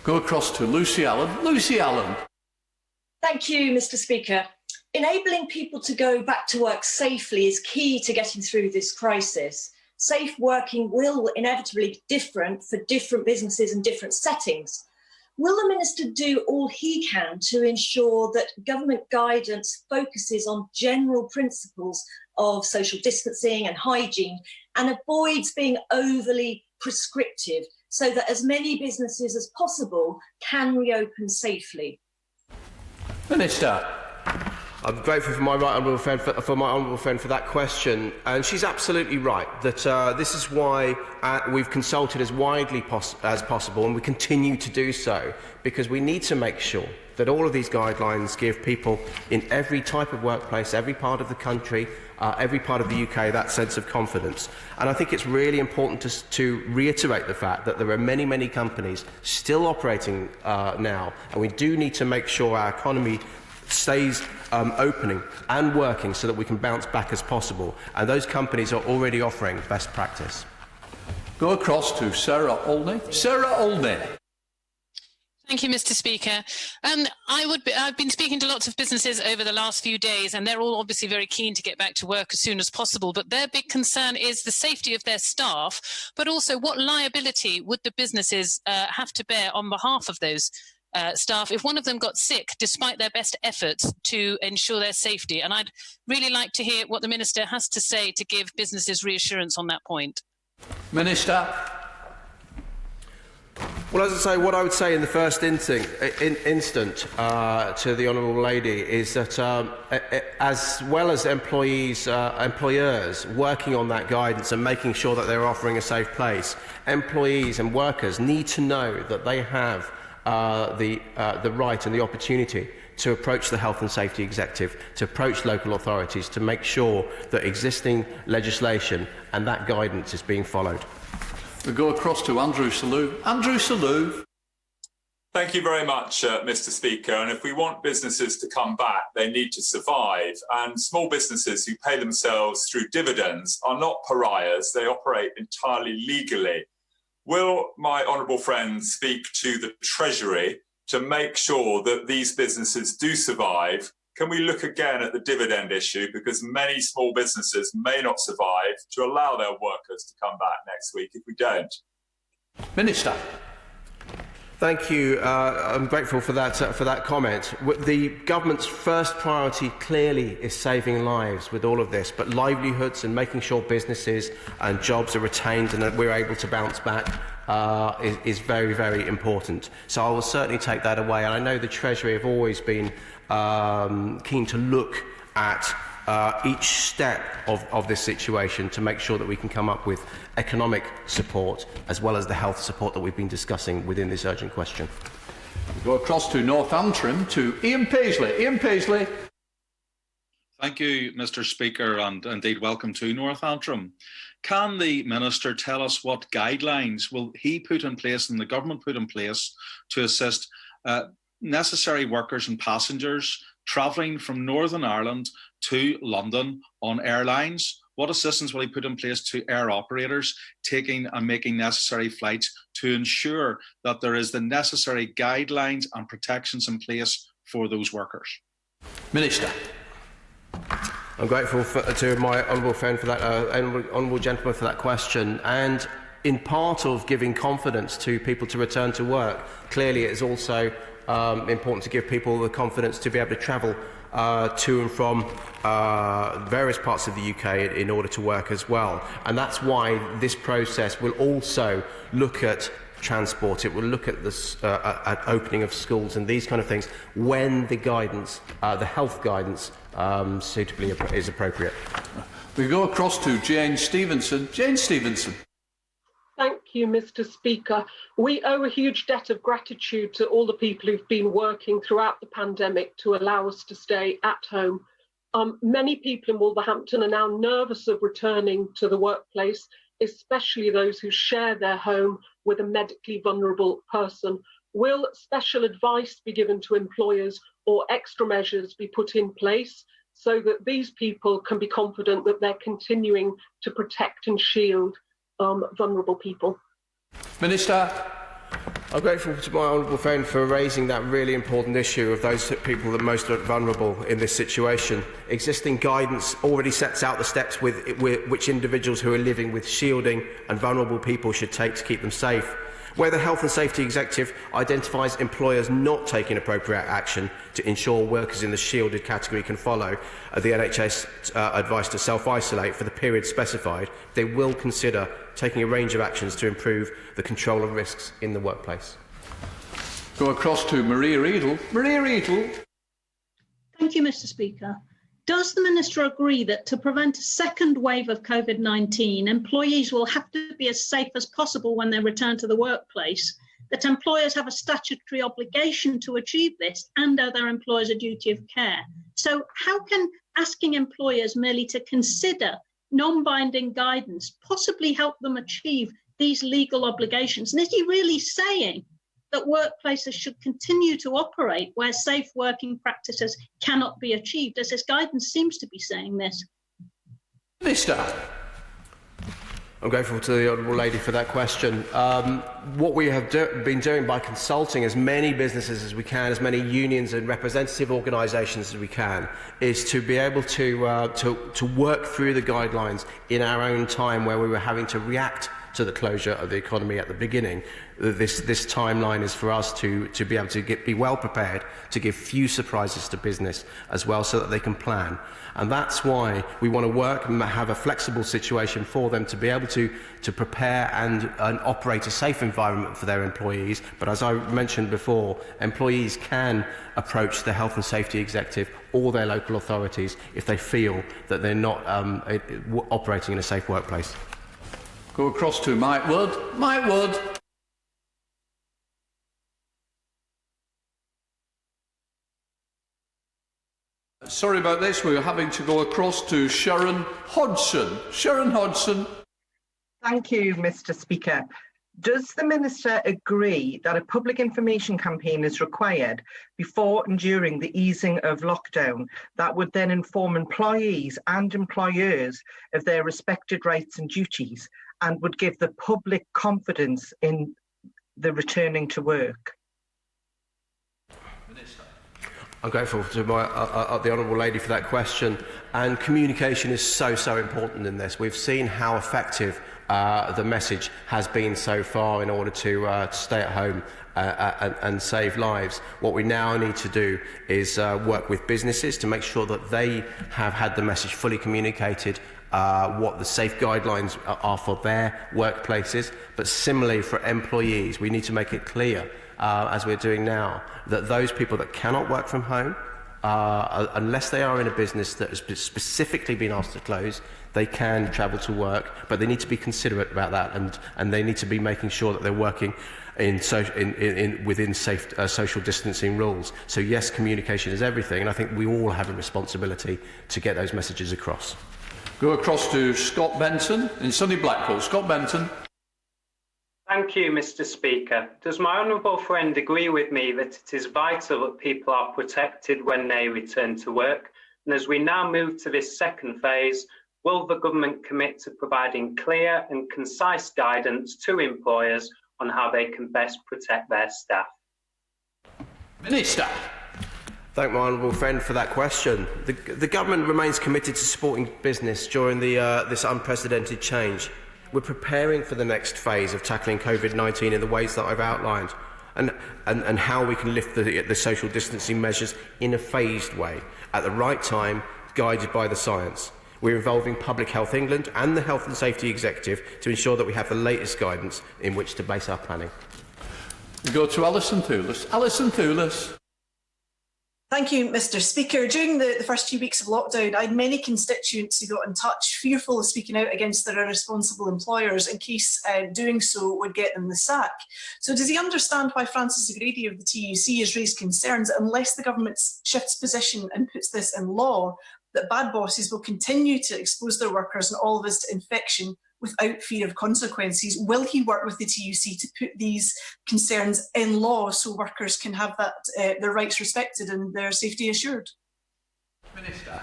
Go across to Lucy Allen. Lucy Allen. Thank you, Mr. Speaker. Enabling people to go back to work safely is key to getting through this crisis. Safe working will inevitably be different for different businesses and different settings. Will the Minister do all he can to ensure that government guidance focuses on general principles of social distancing and hygiene and avoids being overly prescriptive so that as many businesses as possible can reopen safely? Minister. I'm grateful for my honourable friend for that question, and she's absolutely right that this is why we've consulted as widely as possible, and we continue to do so, because we need to make sure that all of these guidelines give people in every type of workplace, every part of the country, every part of the UK, that sense of confidence. And I think it's really important to reiterate the fact that there are many, many companies still operating now, and we do need to make sure our economy stays opening and working so that we can bounce back as possible. And those companies are already offering best practice. Go across to Sarah Olney. Sarah Olney. Thank you, Mr. Speaker. I've been speaking to lots of businesses over the last few days, and they're all obviously very keen to get back to work as soon as possible. But their big concern is the safety of their staff, but also what liability would the businesses have to bear on behalf of those staff if one of them got sick despite their best efforts to ensure their safety. And I'd really like to hear what the Minister has to say to give businesses reassurance on that point. Minister. Well, as I say, what I would say in the first instant to the honourable lady is that as well as employers working on that guidance and making sure that they're offering a safe place, employees and workers need to know that they have the right and the opportunity to approach the Health and Safety Executive, to approach local authorities, to make sure that existing legislation and that guidance is being followed. We go across to Andrew Selous. Andrew Selous. Thank you very much, Mr. Speaker. And if we want businesses to come back, they need to survive. And small businesses who pay themselves through dividends are not pariahs. They operate entirely legally. Will my honourable friend speak to the Treasury to make sure that these businesses do survive? Can we look again at the dividend issue, because many small businesses may not survive, to allow their workers to come back next week if we don't? Minister. Thank you. I'm grateful for that comment. The government's first priority clearly is saving lives with all of this, but livelihoods and making sure businesses and jobs are retained and that we're able to bounce back is very, very important. So I will certainly take that away. And I know the Treasury have always been keen to look at each step of this situation to make sure that we can come up with economic support as well as the health support that we've been discussing within this urgent question. We go across to North Antrim to Ian Paisley. Ian Paisley. Thank you, Mr. Speaker, and indeed welcome to North Antrim. Can the Minister tell us what guidelines will he put in place and the government put in place to assist necessary workers and passengers travelling from Northern Ireland to London on airlines? What assistance will he put in place to air operators taking and making necessary flights to ensure that there is the necessary guidelines and protections in place for those workers? Minister. I'm grateful to my honourable friend for that, honourable gentleman for that question. And in part of giving confidence to people to return to work, clearly it is also important to give people the confidence to be able to travel to and from various parts of the UK in order to work as well. And that's why this process will also look at transport. It will look at this at opening of schools and these kind of things when the guidance, the health guidance, suitably is appropriate. We go across to Jane Stevenson. Jane Stevenson. Thank you, Mr. Speaker. We owe a huge debt of gratitude to all the people who've been working throughout the pandemic to allow us to stay at home. Many people in Wolverhampton are now nervous of returning to the workplace, especially those who share their home with a medically vulnerable person. Will special advice be given to employers or extra measures be put in place so that these people can be confident that they're continuing to protect and shield vulnerable people? Minister. I'm grateful to my honourable friend for raising that really important issue of those people that are most vulnerable in this situation. Existing guidance already sets out the steps which individuals who are living with shielding and vulnerable people should take to keep them safe. Where the Health and Safety Executive identifies employers not taking appropriate action to ensure workers in the shielded category can follow the NHS advice to self-isolate for the period specified, they will consider taking a range of actions to improve the control of risks in the workplace. Go across to Maria Riedel. Maria Riedel. Thank you, Mr. Speaker. Does the Minister agree that to prevent a second wave of COVID-19, employees will have to be as safe as possible when they return to the workplace, that employers have a statutory obligation to achieve this and owe their employers a duty of care? So how can asking employers merely to consider non-binding guidance possibly help them achieve these legal obligations? And is he really saying that workplaces should continue to operate where safe working practices cannot be achieved, as this guidance seems to be saying this? Minister. I'm grateful to the Honourable Lady for that question. What we have been doing by consulting as many businesses as we can, as many unions and representative organisations as we can, is to be able to work through the guidelines in our own time, where we were having to react to the closure of the economy at the beginning. This timeline is for us to be able to be well prepared to give few surprises to business as well, so that they can plan. And that's why we want to work and have a flexible situation for them to be able to prepare and operate a safe environment for their employees. But as I mentioned before, employees can approach the Health and Safety Executive or their local authorities if they feel that they're not operating in a safe workplace. Go across to Mike Wood. Mike Wood. Sorry about this, we're having to go across to Sharon Hodgson. Sharon Hodgson. Thank you, Mr. Speaker. Does the Minister agree that a public information campaign is required before and during the easing of lockdown that would then inform employees and employers of their respected rights and duties, and would give the public confidence in the returning to work? I'm grateful to the Honourable Lady for that question. And communication is so important in this. We've seen how effective the message has been so far in order to stay at home and save lives. What we now need to do is work with businesses to make sure that they have had the message fully communicated, what the safe guidelines are for their workplaces. But similarly for employees, we need to make it clear, as we're doing now, that those people that cannot work from home, unless they are in a business that has specifically been asked to close, they can travel to work, but they need to be considerate about that, and they need to be making sure that they're working within safe social distancing rules. So yes, communication is everything, and I think we all have a responsibility to get those messages across. Go across to Scott Benson in sunny Blackpool. Scott Benson. Thank you, Mr. Speaker. Does my honourable friend agree with me that it is vital that people are protected when they return to work? And as we now move to this second phase, will the government commit to providing clear and concise guidance to employers on how they can best protect their staff? Minister. Thank my honourable friend for that question. The government remains committed to supporting business during this unprecedented change. We're preparing for the next phase of tackling COVID-19 in the ways that I've outlined, and how we can lift the social distancing measures in a phased way, at the right time, guided by the science. We're involving Public Health England and the Health and Safety Executive to ensure that we have the latest guidance in which to base our planning. We go to Alison Thewlis. Alison Thewlis. Thank you, Mr. Speaker. During the first 2 weeks of lockdown, I had many constituents who got in touch, fearful of speaking out against their irresponsible employers in case doing so would get them the sack. So does he understand why Francis O'Grady of the TUC has raised concerns that unless the government shifts position and puts this in law, that bad bosses will continue to expose their workers and all of us to infection without fear of consequences? Will he work with the TUC to put these concerns in law so workers can have that their rights respected and their safety assured? Minister.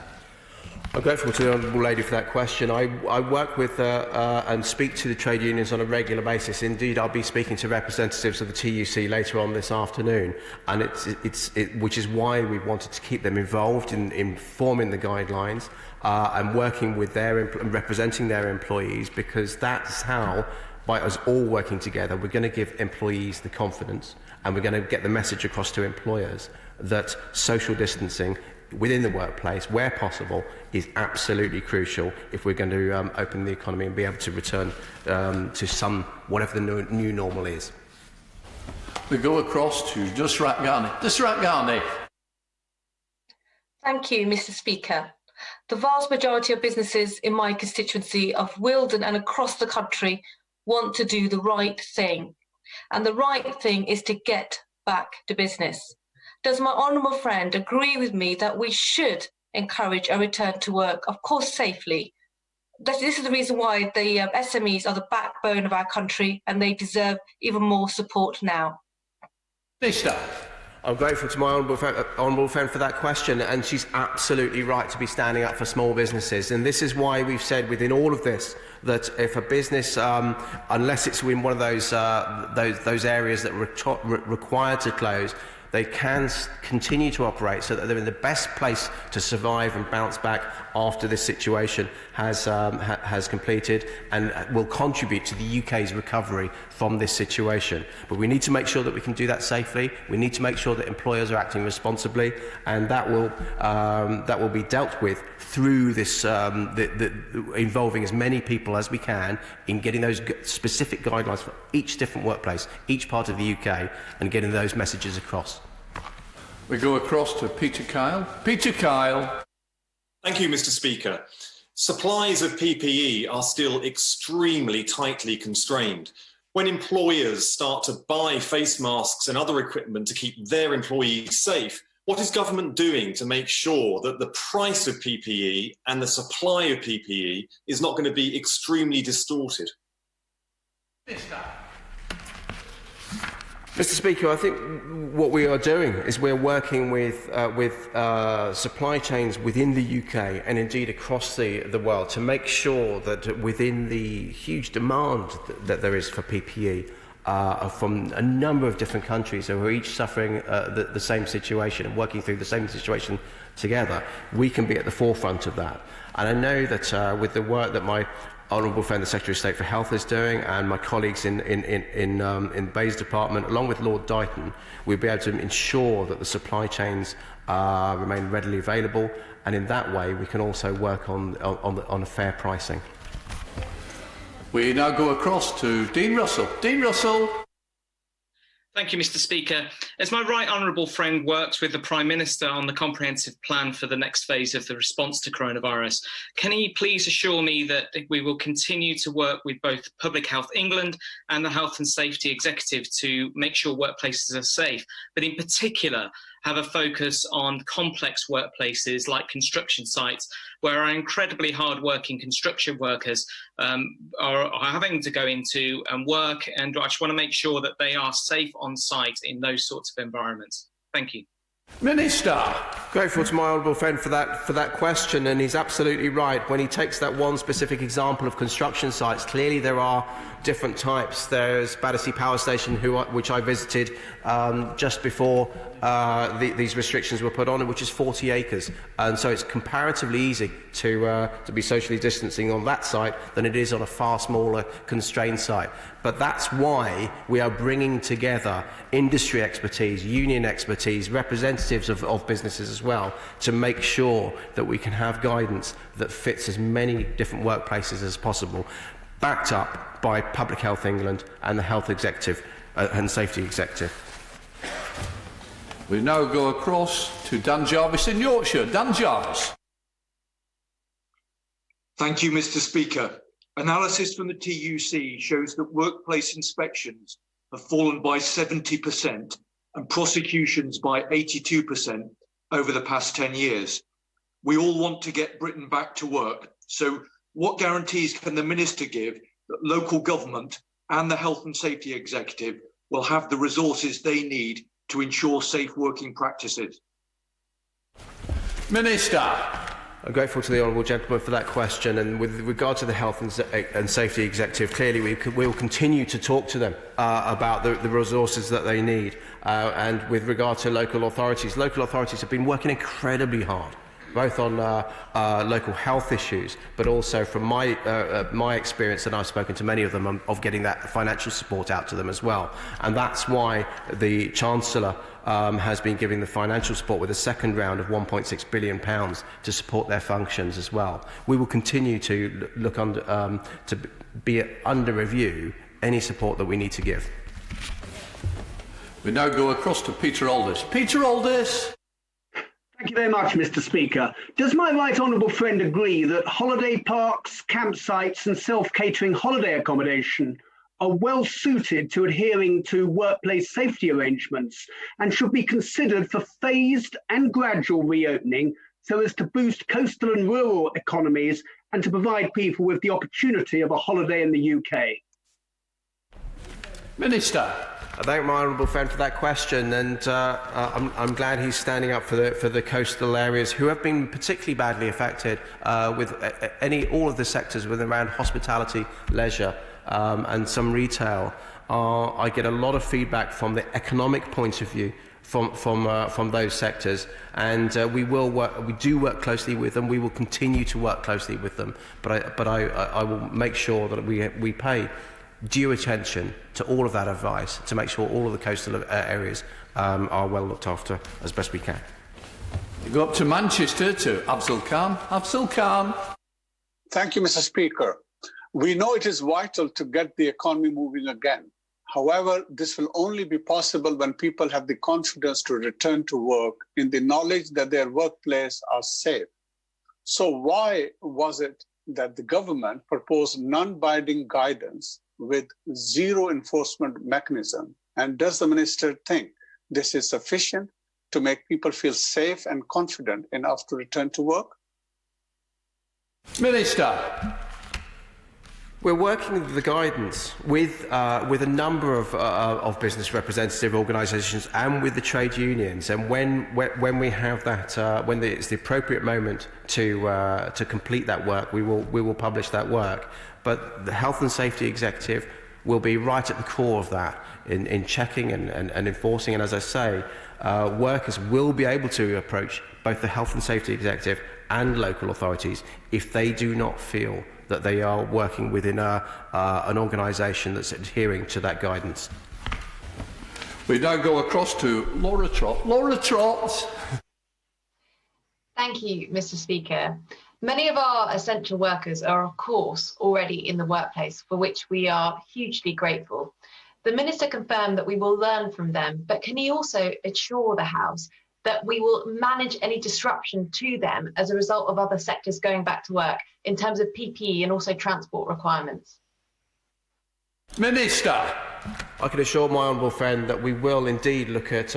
I'm grateful to the Honourable Lady for that question. I work with and speak to the trade unions on a regular basis. Indeed, I'll be speaking to representatives of the TUC later on this afternoon, and which is why we wanted to keep them involved in forming the guidelines and working with and representing their employees, because that's how by us all working together, we're going to give employees the confidence, and we're going to get the message across to employers that social distancing within the workplace, where possible, is absolutely crucial if we're going to open the economy and be able to return to whatever the new normal is. We go across to Nusrat Ghani. Nusrat Ghani. Thank you, Mr. Speaker. The vast majority of businesses in my constituency of Wilden and across the country want to do the right thing. And the right thing is to get back to business. Does my honourable friend agree with me that we should encourage a return to work, of course safely? This is the reason why the SMEs are the backbone of our country, and they deserve even more support now. Minister. I'm grateful to my honourable friend for that question, and she's absolutely right to be standing up for small businesses. And this is why we've said within all of this that if a business, unless it's in one of those areas that are required to close, they can continue to operate so that they're in the best place to survive and bounce back after this situation has completed, and will contribute to the UK's recovery from this situation. But we need to make sure that we can do that safely. We need to make sure that employers are acting responsibly, and that will be dealt with through this, involving as many people as we can in getting those specific guidelines for each different workplace, each part of the UK, and getting those messages across. We go across to Peter Kyle. Peter Kyle. Thank you, Mr. Speaker. Supplies of PPE are still extremely tightly constrained. When employers start to buy face masks and other equipment to keep their employees safe, what is government doing to make sure that the price of PPE and the supply of PPE is not going to be extremely distorted? Mr. Speaker, I think what we are doing is we're working with supply chains within the UK and indeed across the world to make sure that within the huge demand that there is for PPE from a number of different countries who are each suffering the same situation and working through the same situation together, we can be at the forefront of that. And I know that with the work that my honourable friend, the Secretary of State for Health, is doing, and my colleagues in Bay's department, along with Lord Dighton, we'll be able to ensure that the supply chains remain readily available, and in that way we can also work on a fair pricing. We now go across to Dean Russell. Dean Russell. Thank you, Mr. Speaker. As my right honourable friend works with the Prime Minister on the comprehensive plan for the next phase of the response to coronavirus, can he please assure me that we will continue to work with both Public Health England and the Health and Safety Executive to make sure workplaces are safe, but in particular have a focus on complex workplaces like construction sites, where our incredibly hard-working construction workers are having to go into and work, and I just want to make sure that they are safe on site in those sorts of environments. Thank you. Minister. Grateful to my honourable friend for that question, and he's absolutely right. When he takes that one specific example of construction sites, clearly there are different types. There's Battersea Power Station, which I visited just before these restrictions were put on, which is 40 acres, and so it's comparatively easy to be socially distancing on that site than it is on a far smaller constrained site. But that's why we are bringing together industry expertise, union expertise, representatives of businesses as well, to make sure that we can have guidance that fits as many different workplaces as possible, backed up by Public Health England and the Health Executive and Safety Executive. We now go across to Dan Jarvis in Yorkshire. Dan Jarvis. Thank you, Mr. Speaker. Analysis from the TUC shows that workplace inspections have fallen by 70% and prosecutions by 82% over the past 10 years. We all want to get Britain back to work. So what guarantees can the Minister give that local government and the Health and Safety Executive will have the resources they need to ensure safe working practices? Minister. I'm grateful to the honourable gentleman for that question, and with regard to the Health and Safety Executive, clearly we will continue to talk to them about the resources that they need. And with regard to local authorities have been working incredibly hard both on local health issues, but also from my experience, and I've spoken to many of them, of getting that financial support out to them as well. And that's why the Chancellor has been giving the financial support with a second round of £1.6 billion to support their functions as well. We will continue to look under, to be under review any support that we need to give. We now go across to Peter Aldis. Peter Aldis. Thank you very much, Mr. Speaker. Does my right honourable friend agree that holiday parks, campsites and self-catering holiday accommodation are well suited to adhering to workplace safety arrangements and should be considered for phased and gradual reopening so as to boost coastal and rural economies and to provide people with the opportunity of a holiday in the UK? Minister. I thank my honourable friend for that question, and I'm glad he's standing up for the coastal areas who have been particularly badly affected with all of the sectors with around hospitality, leisure, and some retail. I get a lot of feedback from the economic point of view from those sectors, and we do work closely with them. We will continue to work closely with them, but I will make sure that we pay due attention to all of that advice to make sure all of the coastal areas are well looked after as best we can. We go up to Manchester to Afzal Khan. Afzal Khan. Thank you, Mr. Speaker. We know it is vital to get the economy moving again. However, this will only be possible when people have the confidence to return to work in the knowledge that their workplace are safe. So why was it that the government proposed non-binding guidance with zero enforcement mechanism? And does the minister think this is sufficient to make people feel safe and confident enough to return to work? Minister. We're working with the guidance with a number of business representative organisations and with the trade unions. And when we have that, when it's the appropriate moment to complete that work, we will publish that work. But the Health and Safety Executive will be right at the core of that in checking and enforcing. And as I say, workers will be able to approach both the Health and Safety Executive and local authorities if they do not feel that they are working within an organisation that's adhering to that guidance. We now go across to Laura Trott. Laura Trott. Thank you, Mr. Speaker. Many of our essential workers are, of course, already in the workplace, for which we are hugely grateful. The Minister confirmed that we will learn from them, but can he also assure the House that we will manage any disruption to them as a result of other sectors going back to work in terms of PPE and also transport requirements? Minister. I can assure my honourable friend that we will indeed look at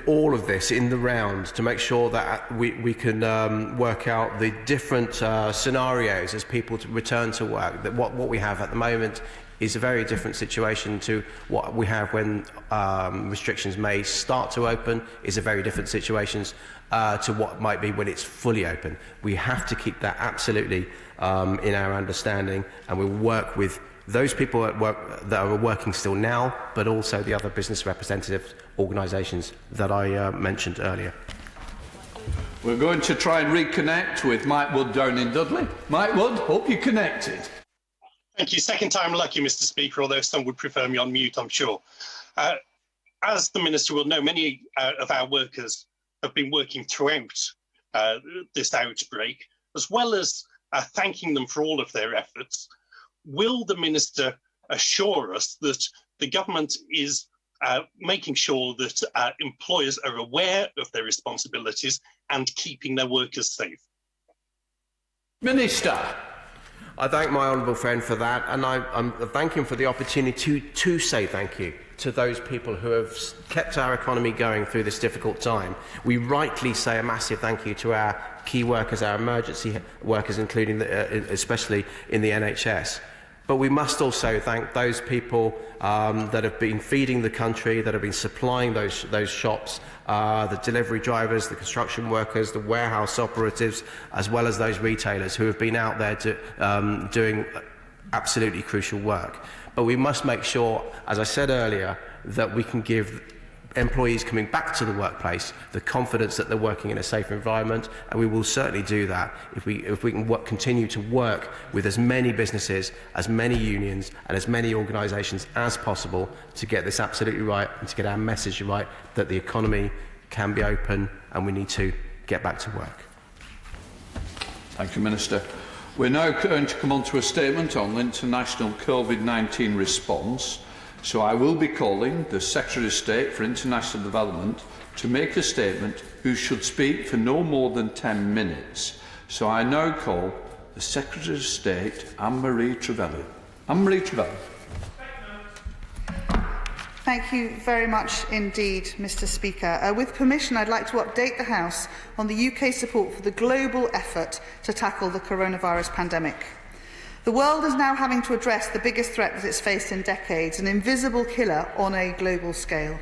all of this in the round to make sure that we can work out the different scenarios as people return to work. That what we have at the moment is a very different situation to what we have when restrictions may start to open, is a very different situation to what might be when it's fully open. We have to keep that absolutely in our understanding, and we'll work with those people at work that are working still now, but also the other business representative organisations that I mentioned earlier. We're going to try and reconnect with Mike Wood down in Dudley. Mike Wood, hope you're connected. Thank you. Second time lucky, Mr. Speaker, although some would prefer me on mute, I'm sure. As the Minister will know, many of our workers have been working throughout this outbreak, as well as thanking them for all of their efforts. Will the Minister assure us that the government is making sure that employers are aware of their responsibilities and keeping their workers safe? Minister. I thank my honourable friend for that, and I thank him for the opportunity to say thank you to those people who have kept our economy going through this difficult time. We rightly say a massive thank you to our key workers, our emergency workers, including especially in the NHS. But we must also thank those people that have been feeding the country, that have been supplying those shops, the delivery drivers, the construction workers, the warehouse operatives, as well as those retailers who have been out there doing absolutely crucial work. But we must make sure, as I said earlier, that we can give employees coming back to the workplace the confidence that they're working in a safe environment, and we will certainly do that if we can continue to work with as many businesses, as many unions and as many organisations as possible to get this absolutely right and to get our message right that the economy can be open and we need to get back to work. Thank you, Minister. We're now going to come on to a statement on the international COVID-19 response. So I will be calling the Secretary of State for International Development to make a statement, who should speak for no more than 10 minutes. So I now call the Secretary of State, Anne-Marie Trevelyan. Anne-Marie Trevelyan. Thank you very much indeed, Mr Speaker. With permission, I'd like to update the House on the UK support for the global effort to tackle the coronavirus pandemic. The world is now having to address the biggest threat that it's faced in decades, an invisible killer on a global scale.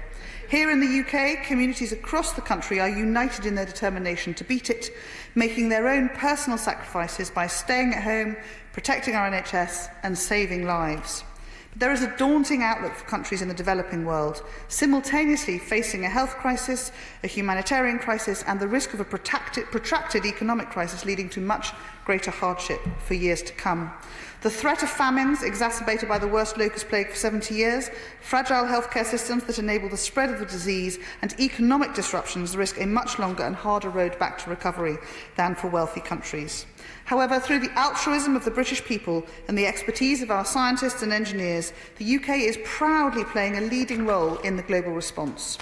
Here in the UK, communities across the country are united in their determination to beat it, making their own personal sacrifices by staying at home, protecting our NHS and saving lives. But there is a daunting outlook for countries in the developing world, simultaneously facing a health crisis, a humanitarian crisis and the risk of a protracted economic crisis leading to much greater hardship for years to come. The threat of famines, exacerbated by the worst locust plague for 70 years, fragile healthcare systems that enable the spread of the disease, and economic disruptions risk a much longer and harder road back to recovery than for wealthy countries. However, through the altruism of the British people and the expertise of our scientists and engineers, the UK is proudly playing a leading role in the global response.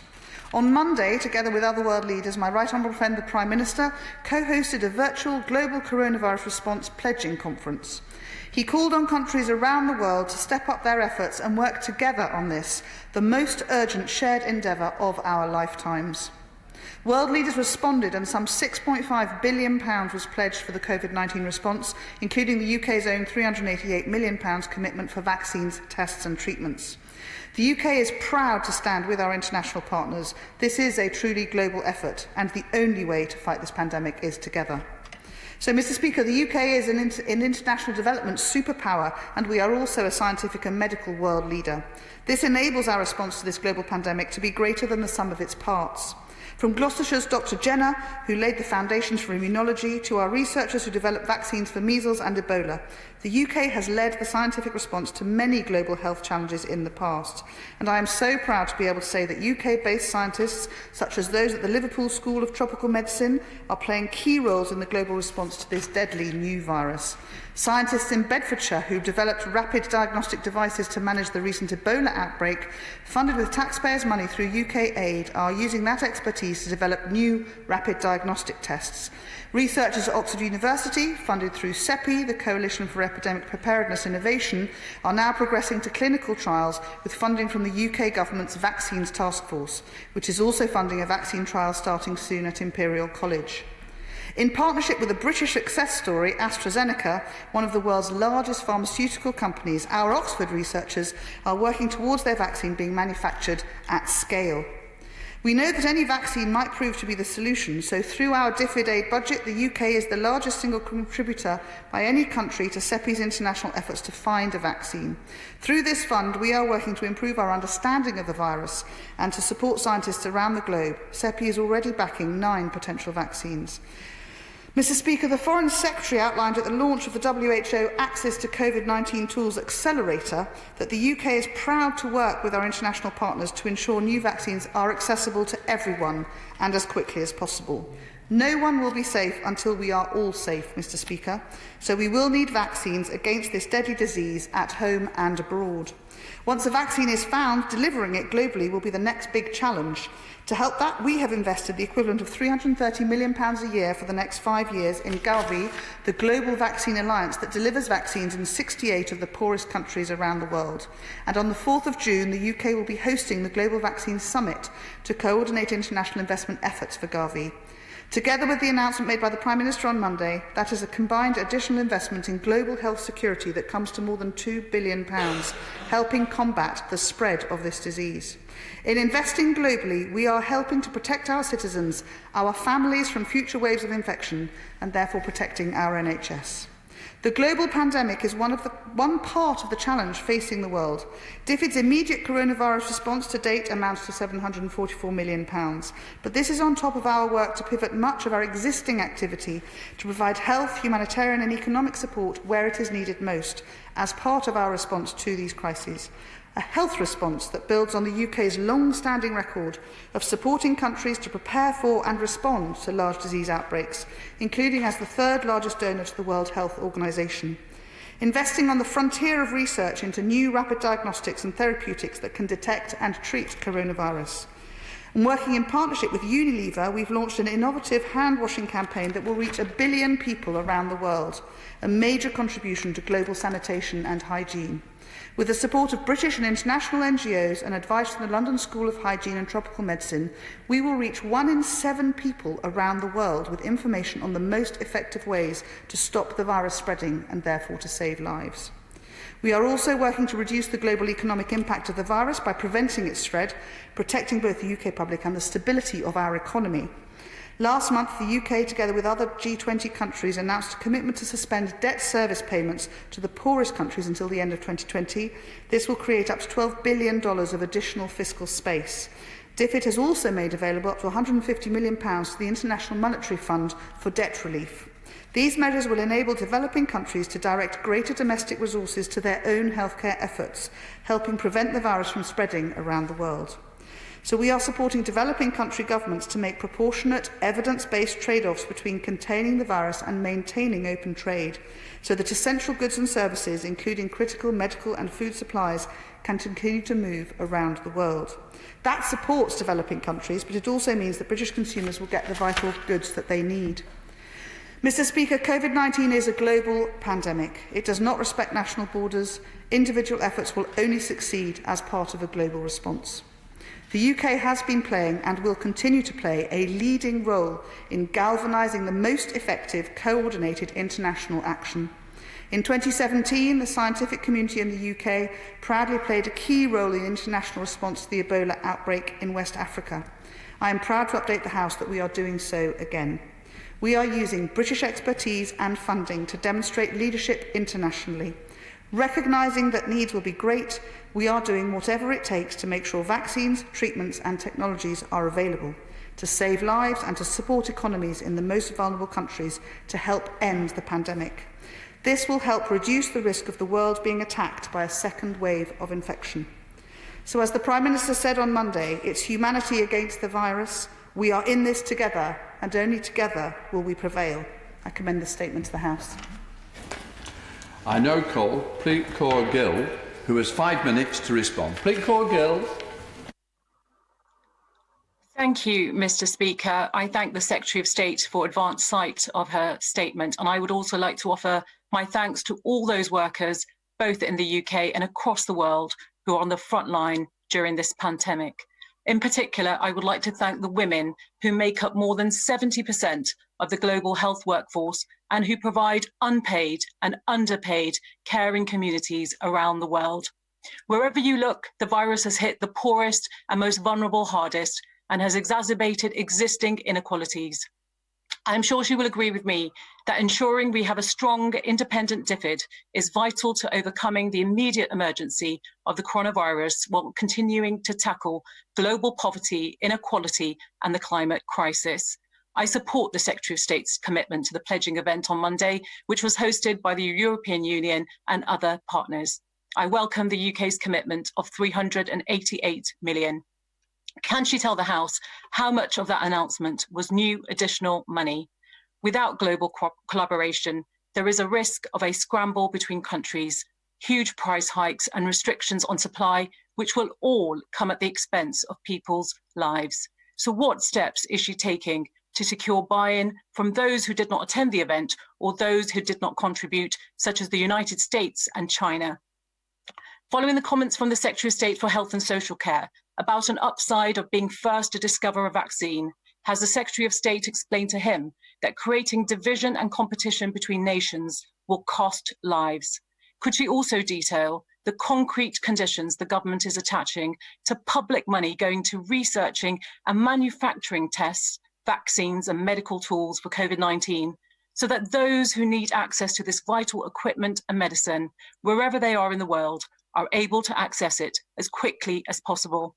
On Monday, together with other world leaders, my right honourable friend, the Prime Minister, co-hosted a virtual global coronavirus response pledging conference. He called on countries around the world to step up their efforts and work together on this, the most urgent shared endeavour of our lifetimes. World leaders responded and some £6.5 billion was pledged for the COVID-19 response, including the UK's own £388 million commitment for vaccines, tests and treatments. The UK is proud to stand with our international partners. This is a truly global effort, and the only way to fight this pandemic is together. So, Mr Speaker, the UK is an international development superpower, and we are also a scientific and medical world leader. This enables our response to this global pandemic to be greater than the sum of its parts. From Gloucestershire's Dr Jenner, who laid the foundations for immunology, to our researchers who developed vaccines for measles and Ebola, the UK has led the scientific response to many global health challenges in the past. And I am so proud to be able to say that UK-based scientists, such as those at the Liverpool School of Tropical Medicine, are playing key roles in the global response to this deadly new virus. Scientists in Bedfordshire who developed rapid diagnostic devices to manage the recent Ebola outbreak, funded with taxpayers' money through UK aid, are using that expertise to develop new rapid diagnostic tests. Researchers at Oxford University, funded through CEPI, the Coalition for Epidemic Preparedness Innovation, are now progressing to clinical trials with funding from the UK Government's Vaccines Task Force, which is also funding a vaccine trial starting soon at Imperial College. In partnership with a British success story, AstraZeneca, one of the world's largest pharmaceutical companies, our Oxford researchers are working towards their vaccine being manufactured at scale. We know that any vaccine might prove to be the solution, so through our DFID aid budget, the UK is the largest single contributor by any country to CEPI's international efforts to find a vaccine. Through this fund, we are working to improve our understanding of the virus and to support scientists around the globe. CEPI is already backing 9 potential vaccines. Mr Speaker, the Foreign Secretary outlined at the launch of the WHO Access to COVID-19 Tools Accelerator that the UK is proud to work with our international partners to ensure new vaccines are accessible to everyone and as quickly as possible. No one will be safe until we are all safe, Mr Speaker, so we will need vaccines against this deadly disease at home and abroad. Once a vaccine is found, delivering it globally will be the next big challenge. To help that, we have invested the equivalent of £330 million a year for the next 5 years in Gavi, the global vaccine alliance that delivers vaccines in 68 of the poorest countries around the world. And on the 4th of June, the UK will be hosting the Global Vaccine Summit to coordinate international investment efforts for Gavi. Together with the announcement made by the Prime Minister on Monday, that is a combined additional investment in global health security that comes to more than £2 billion, helping combat the spread of this disease. In investing globally, we are helping to protect our citizens, our families from future waves of infection, and therefore protecting our NHS. The global pandemic is one part of the challenge facing the world. DFID's immediate coronavirus response to date amounts to £744 million, but this is on top of our work to pivot much of our existing activity to provide health, humanitarian and economic support where it is needed most, as part of our response to these crises. A health response that builds on the UK's long-standing record of supporting countries to prepare for and respond to large disease outbreaks, including as the third largest donor to the World Health Organization. Investing on the frontier of research into new rapid diagnostics and therapeutics that can detect and treat coronavirus. And working in partnership with Unilever, we've launched an innovative hand-washing campaign that will reach 1 billion people around the world, a major contribution to global sanitation and hygiene. With the support of British and international NGOs and advice from the London School of Hygiene and Tropical Medicine, we will reach 1 in 7 people around the world with information on the most effective ways to stop the virus spreading and therefore to save lives. We are also working to reduce the global economic impact of the virus by preventing its spread, protecting both the UK public and the stability of our economy. Last month, the UK, together with other G20 countries, announced a commitment to suspend debt service payments to the poorest countries until the end of 2020. This will create up to $12 billion of additional fiscal space. DFID has also made available up to £150 million to the International Monetary Fund for debt relief. These measures will enable developing countries to direct greater domestic resources to their own healthcare efforts, helping prevent the virus from spreading around the world. So we are supporting developing country governments to make proportionate, evidence-based trade-offs between containing the virus and maintaining open trade, so that essential goods and services, including critical medical and food supplies, can continue to move around the world. That supports developing countries, but it also means that British consumers will get the vital goods that they need. Mr. Speaker, COVID-19 is a global pandemic. It does not respect national borders. Individual efforts will only succeed as part of a global response. The UK has been playing and will continue to play a leading role in galvanising the most effective coordinated international action. In 2017, the scientific community in the UK proudly played a key role in the international response to the Ebola outbreak in West Africa. I am proud to update the House that we are doing so again. We are using British expertise and funding to demonstrate leadership internationally. Recognising that needs will be great, we are doing whatever it takes to make sure vaccines, treatments and technologies are available, to save lives and to support economies in the most vulnerable countries to help end the pandemic. This will help reduce the risk of the world being attacked by a second wave of infection. So as the Prime Minister said on Monday, it's humanity against the virus. We are in this together, and only together will we prevail. I commend this statement to the House. I now call Pleat Kaur Gill, who has 5 minutes to respond. Pleat Kaur Gill. Thank you, Mr. Speaker. I thank the Secretary of State for advance sight of her statement, and I would also like to offer my thanks to all those workers, both in the UK and across the world, who are on the front line during this pandemic. In particular, I would like to thank the women who make up more than 70% of the global health workforce and who provide unpaid and underpaid caring communities around the world. Wherever you look, the virus has hit the poorest and most vulnerable hardest and has exacerbated existing inequalities. I'm sure she will agree with me that ensuring we have a strong, independent DFID is vital to overcoming the immediate emergency of the coronavirus while continuing to tackle global poverty, inequality, and the climate crisis. I support the Secretary of State's commitment to the pledging event on Monday, which was hosted by the European Union and other partners. I welcome the UK's commitment of £388 million. Can she tell the House how much of that announcement was new additional money? Without global collaboration, there is a risk of a scramble between countries, huge price hikes and restrictions on supply, which will all come at the expense of people's lives. So what steps is she taking to secure buy-in from those who did not attend the event or those who did not contribute, such as the United States and China? Following the comments from the Secretary of State for Health and Social Care about an upside of being first to discover a vaccine, has the Secretary of State explained to him that creating division and competition between nations will cost lives? Could she also detail the concrete conditions the government is attaching to public money going to researching and manufacturing tests, vaccines and medical tools for COVID-19, so that those who need access to this vital equipment and medicine, wherever they are in the world, are able to access it as quickly as possible.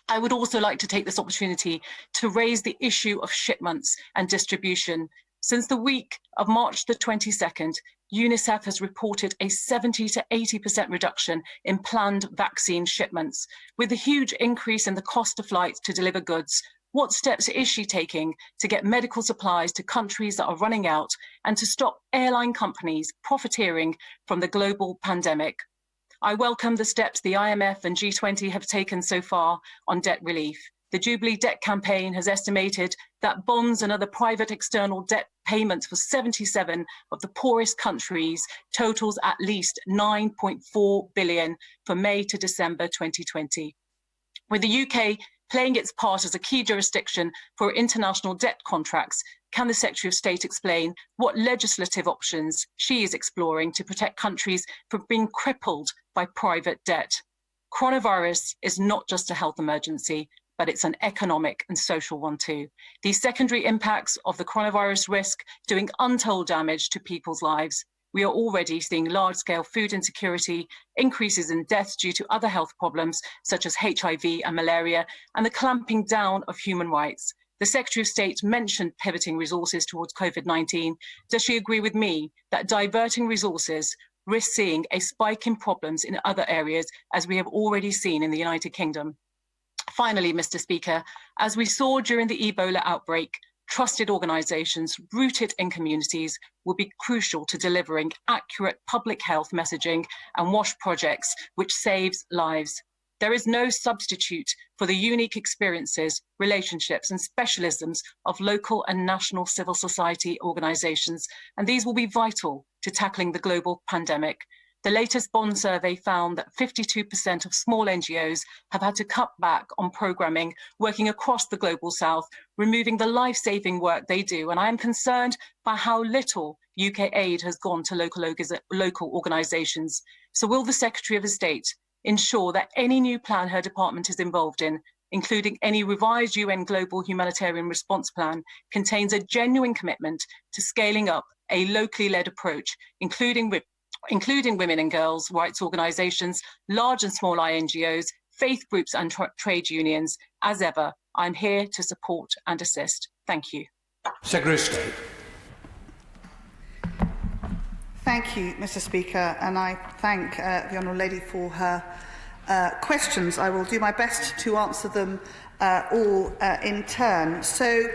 I would also like to take this opportunity to raise the issue of shipments and distribution. Since the week of March the 22nd, UNICEF has reported a 70 to 80% reduction in planned vaccine shipments. With a huge increase in the cost of flights to deliver goods, what steps is she taking to get medical supplies to countries that are running out and to stop airline companies profiteering from the global pandemic? I welcome the steps the IMF and G20 have taken so far on debt relief. The Jubilee Debt Campaign has estimated that bonds and other private external debt payments for 77 of the poorest countries totals at least 9.4 billion for May to December 2020. With the UK playing its part as a key jurisdiction for international debt contracts, can the Secretary of State explain what legislative options she is exploring to protect countries from being crippled by private debt? Coronavirus is not just a health emergency, but it's an economic and social one too. These secondary impacts of the coronavirus risk doing untold damage to people's lives. We are already seeing large-scale food insecurity, increases in deaths due to other health problems such as HIV and malaria, and the clamping down of human rights. The Secretary of State mentioned pivoting resources towards COVID-19. Does she agree with me that diverting resources risks seeing a spike in problems in other areas, as we have already seen in the United Kingdom? Finally, Mr. Speaker, as we saw during the Ebola outbreak, trusted organisations rooted in communities will be crucial to delivering accurate public health messaging and WASH projects which saves lives. There is no substitute for the unique experiences, relationships and specialisms of local and national civil society organisations, and these will be vital to tackling the global pandemic. The latest Bond survey found that 52% of small NGOs have had to cut back on programming working across the global south, removing the life-saving work they do. And I am concerned by how little UK aid has gone to local organisations. So will the Secretary of State ensure that any new plan her department is involved in, including any revised UN Global Humanitarian Response Plan, contains a genuine commitment to scaling up a locally led approach, including women and girls' rights organisations, large and small NGOs, faith groups and trade unions? As ever, I'm here to support and assist. Thank you. Secretary of State. Thank you, Mr. Speaker, and I thank the Honourable Lady for her questions. I will do my best to answer them all in turn. So,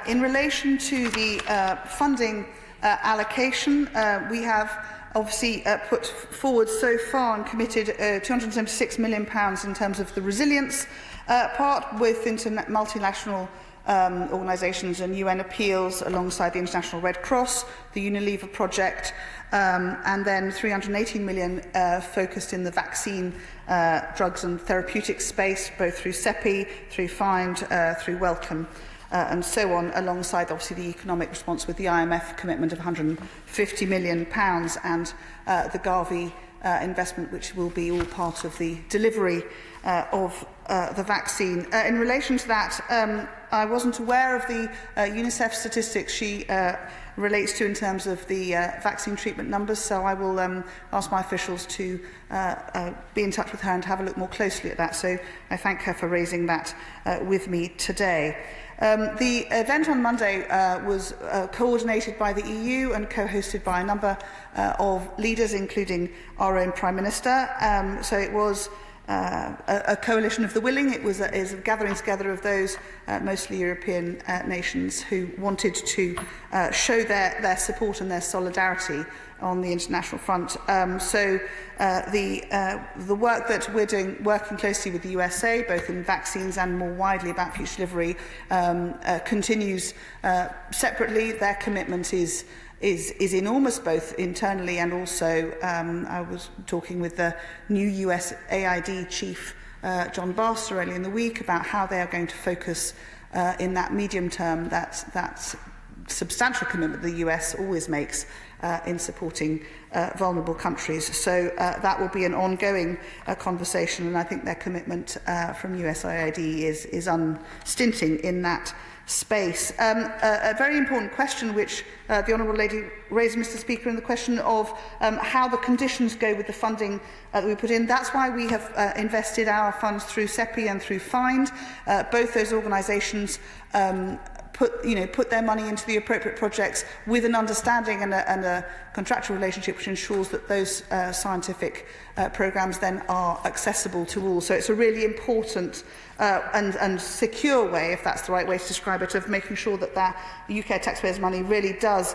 in relation to the funding allocation, we have obviously put forward so far and committed £276 million in terms of the resilience part with multinational organisations and UN appeals alongside the International Red Cross, the Unilever project, and then 318 million focused in the vaccine, drugs and therapeutics space, both through CEPI, through FIND, through Wellcome, and so on, alongside obviously the economic response with the IMF commitment of £150 million and the Gavi investment, which will be all part of the delivery of the vaccine. In relation to that, I wasn't aware of the UNICEF statistics she relates to in terms of the vaccine treatment numbers, so I will ask my officials to be in touch with her and have a look more closely at that. So I thank her for raising that with me today. The event on Monday was coordinated by the EU and co-hosted by a number of leaders, including our own Prime Minister. So it was a coalition of the willing. It was a gathering together of those mostly European nations who wanted to show their support and their solidarity on the international front. So the work that we're doing, working closely with the USA, both in vaccines and more widely about future delivery, continues separately. Their commitment is enormous, both internally and also, I was talking with the new US AID chief, John Barster, earlier in the week about how they are going to focus in that medium term, that substantial commitment the US always makes in supporting vulnerable countries. So that will be an ongoing conversation, and I think their commitment from USAID is unstinting in that space. A very important question which the Honourable Lady raised, Mr Speaker, in the question of how the conditions go with the funding that we put in. That's why we have invested our funds through SEPI and through FIND. Both those organisations put their money into the appropriate projects with an understanding and a contractual relationship which ensures that those scientific programmes then are accessible to all. So it's a really important and secure way, if that's the right way to describe it, of making sure that the UK taxpayers' money really does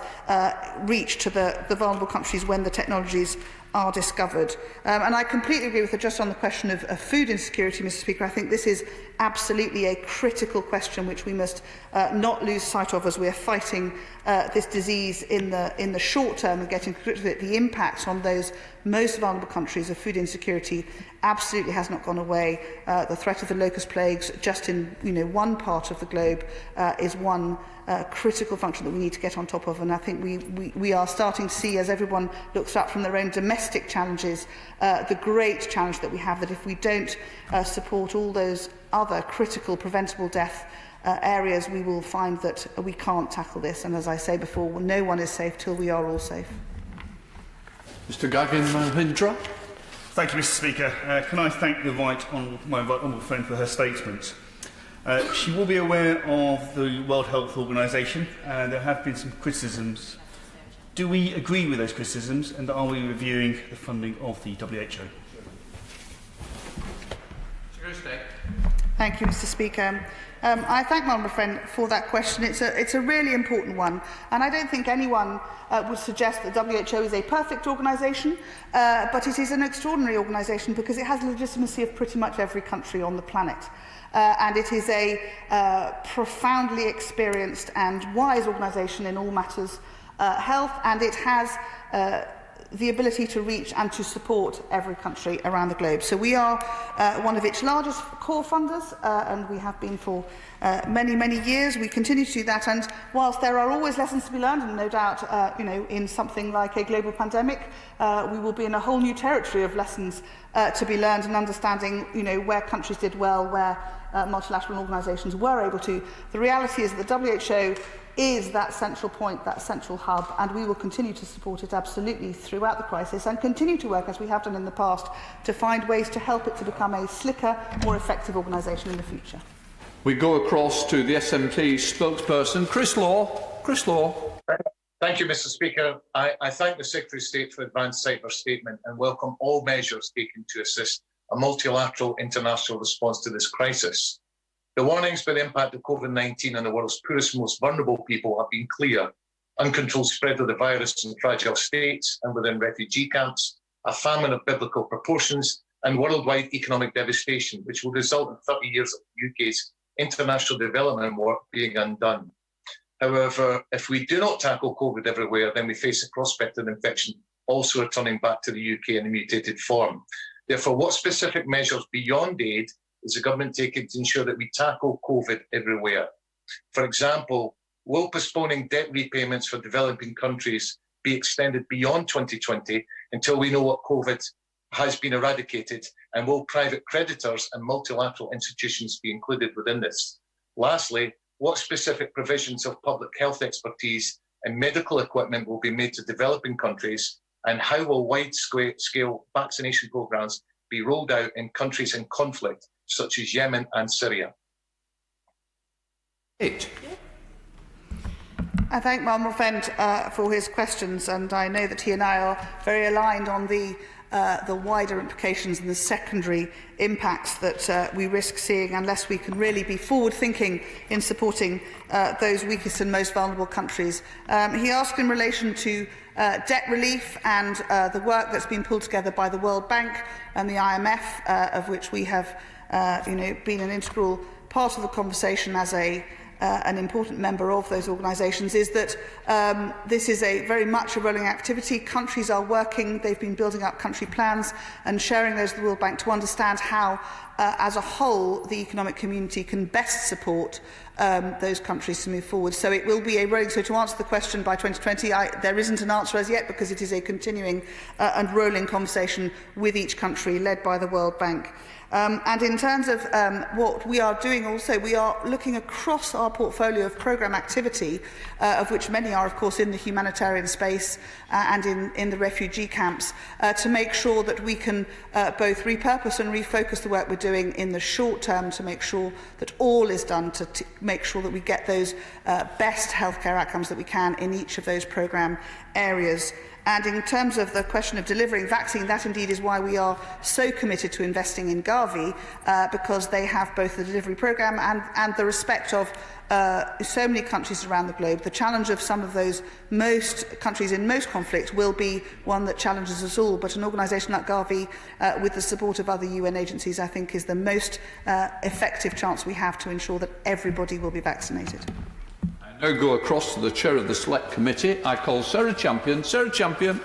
reach to the vulnerable countries when the technologies are discovered. And I completely agree with her just on the question of food insecurity, Mr Speaker. I think this is absolutely a critical question which we must not lose sight of as we are fighting this disease in the short term and getting to the impact on those most vulnerable countries of food insecurity absolutely has not gone away. The threat of the locust plagues just in one part of the globe is one critical function that we need to get on top of, and I think we are starting to see, as everyone looks up from their own domestic challenges, the great challenge that we have, that if we don't support all those other critical preventable death areas, we will find that we can't tackle this, and as I say before, no one is safe till we are all safe. Mr Gagan Mahindra. Thank you, Mr Speaker. Can I thank my honourable friend for her statement. She will be aware of the World Health Organization, and there have been some criticisms. Do we agree with those criticisms, and are we reviewing the funding of the WHO? Thank you, Mr Speaker. I thank my honourable friend for that question. It's a really important one, and I don't think anyone would suggest that WHO is a perfect organisation, but it is an extraordinary organisation because it has the legitimacy of pretty much every country on the planet. And it is a profoundly experienced and wise organisation in all matters health, and it has the ability to reach and to support every country around the globe. So we are one of its largest core funders, and we have been for many, many years. We continue to do that, and whilst there are always lessons to be learned, and no doubt, in something like a global pandemic, we will be in a whole new territory of lessons to be learned and understanding, where countries did well, where multilateral organisations were able to. The reality is that the WHO is that central point, that central hub, and we will continue to support it absolutely throughout the crisis and continue to work, as we have done in the past, to find ways to help it to become a slicker, more effective organisation in the future. We go across to the SNP spokesperson, Chris Law. Chris Law. Thank you, Mr Speaker. I thank the Secretary of State for advance cyber statement and welcome all measures taken to assist a multilateral international response to this crisis. The warnings by the impact of COVID-19 on the world's poorest and most vulnerable people have been clear. Uncontrolled spread of the virus in fragile states and within refugee camps, a famine of biblical proportions, and worldwide economic devastation, which will result in 30 years of the UK's international development work being undone. However, if we do not tackle COVID everywhere, then we face the prospect of infection also returning back to the UK in a mutated form. Therefore, what specific measures beyond aid is the government taking to ensure that we tackle COVID everywhere? For example, will postponing debt repayments for developing countries be extended beyond 2020 until we know what COVID has been eradicated? And will private creditors and multilateral institutions be included within this? Lastly, what specific provisions of public health expertise and medical equipment will be made to developing countries? And how will wide-scale vaccination programs be rolled out in countries in conflict, such as Yemen and Syria? I thank my honourable friend for his questions, and I know that he and I are very aligned on the wider implications and the secondary impacts that we risk seeing unless we can really be forward-thinking in supporting those weakest and most vulnerable countries. He asked in relation to debt relief and the work that's been pulled together by the World Bank and the IMF, of which we have been an integral part of the conversation as an important member of those organisations, is that this is very much a rolling activity. Countries are working, they've been building up country plans and sharing those with the World Bank to understand how, as a whole, the economic community can best support those countries to move forward. So it will be a rolling. So to answer the question by 2020, there isn't an answer as yet because it is a continuing and rolling conversation with each country led by the World Bank. And in terms of what we are doing also, we are looking across our portfolio of programme activity, of which many are, of course, in the humanitarian space and in the refugee camps, to make sure that we can both repurpose and refocus the work we're doing in the short term to make sure that all is done to make sure that we get those best healthcare outcomes that we can in each of those programme areas. And in terms of the question of delivering vaccine, that indeed is why we are so committed to investing in Gavi, because they have both the delivery programme and the respect of so many countries around the globe. The challenge of some of those most countries in most conflicts will be one that challenges us all, but an organisation like Gavi, with the support of other UN agencies, I think is the most effective chance we have to ensure that everybody will be vaccinated. Now go across to the chair of the Select Committee. I call Sarah Champion. Sarah Champion.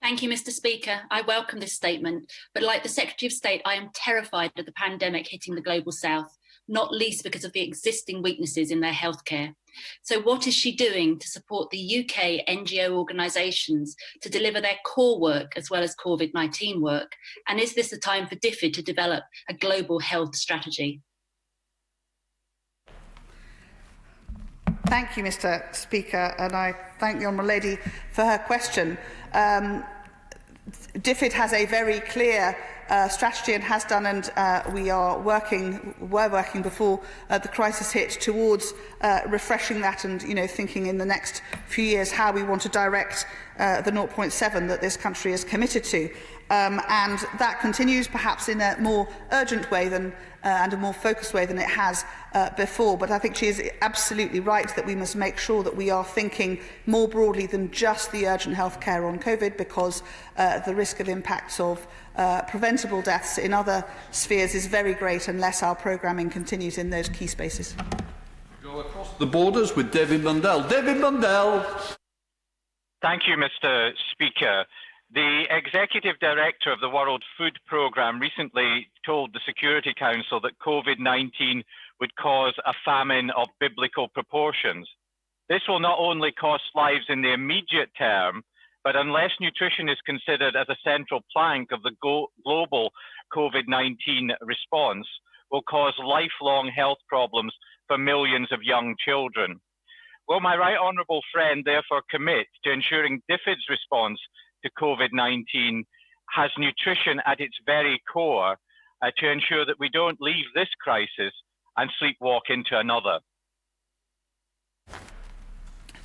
Thank you, Mr. Speaker. I welcome this statement, but like the Secretary of State, I am terrified of the pandemic hitting the Global South, not least because of the existing weaknesses in their healthcare. So what is she doing to support the UK NGO organisations to deliver their core work as well as COVID-19 work? And is this the time for DFID to develop a global health strategy? Thank you, Mr. Speaker, and I thank the Honourable Lady for her question. DFID has a very clear strategy and has done, and we are were working before the crisis hit towards refreshing that and, thinking in the next few years how we want to direct the 0.7 that this country is committed to. And that continues perhaps in a more urgent way than and a more focused way than it has before. But I think she is absolutely right that we must make sure that we are thinking more broadly than just the urgent healthcare on COVID, because the risk of impacts of preventable deaths in other spheres is very great unless our programming continues in those key spaces. Go across the borders with David Mundell. David Mundell. Thank you, Mr. Speaker. The Executive Director of the World Food Programme recently told the Security Council that COVID-19 would cause a famine of biblical proportions. This will not only cost lives in the immediate term, but unless nutrition is considered as a central plank of the global COVID-19 response, will cause lifelong health problems for millions of young children. Will my right honourable friend therefore commit to ensuring DFID's response to COVID-19 has nutrition at its very core to ensure that we don't leave this crisis and sleepwalk into another?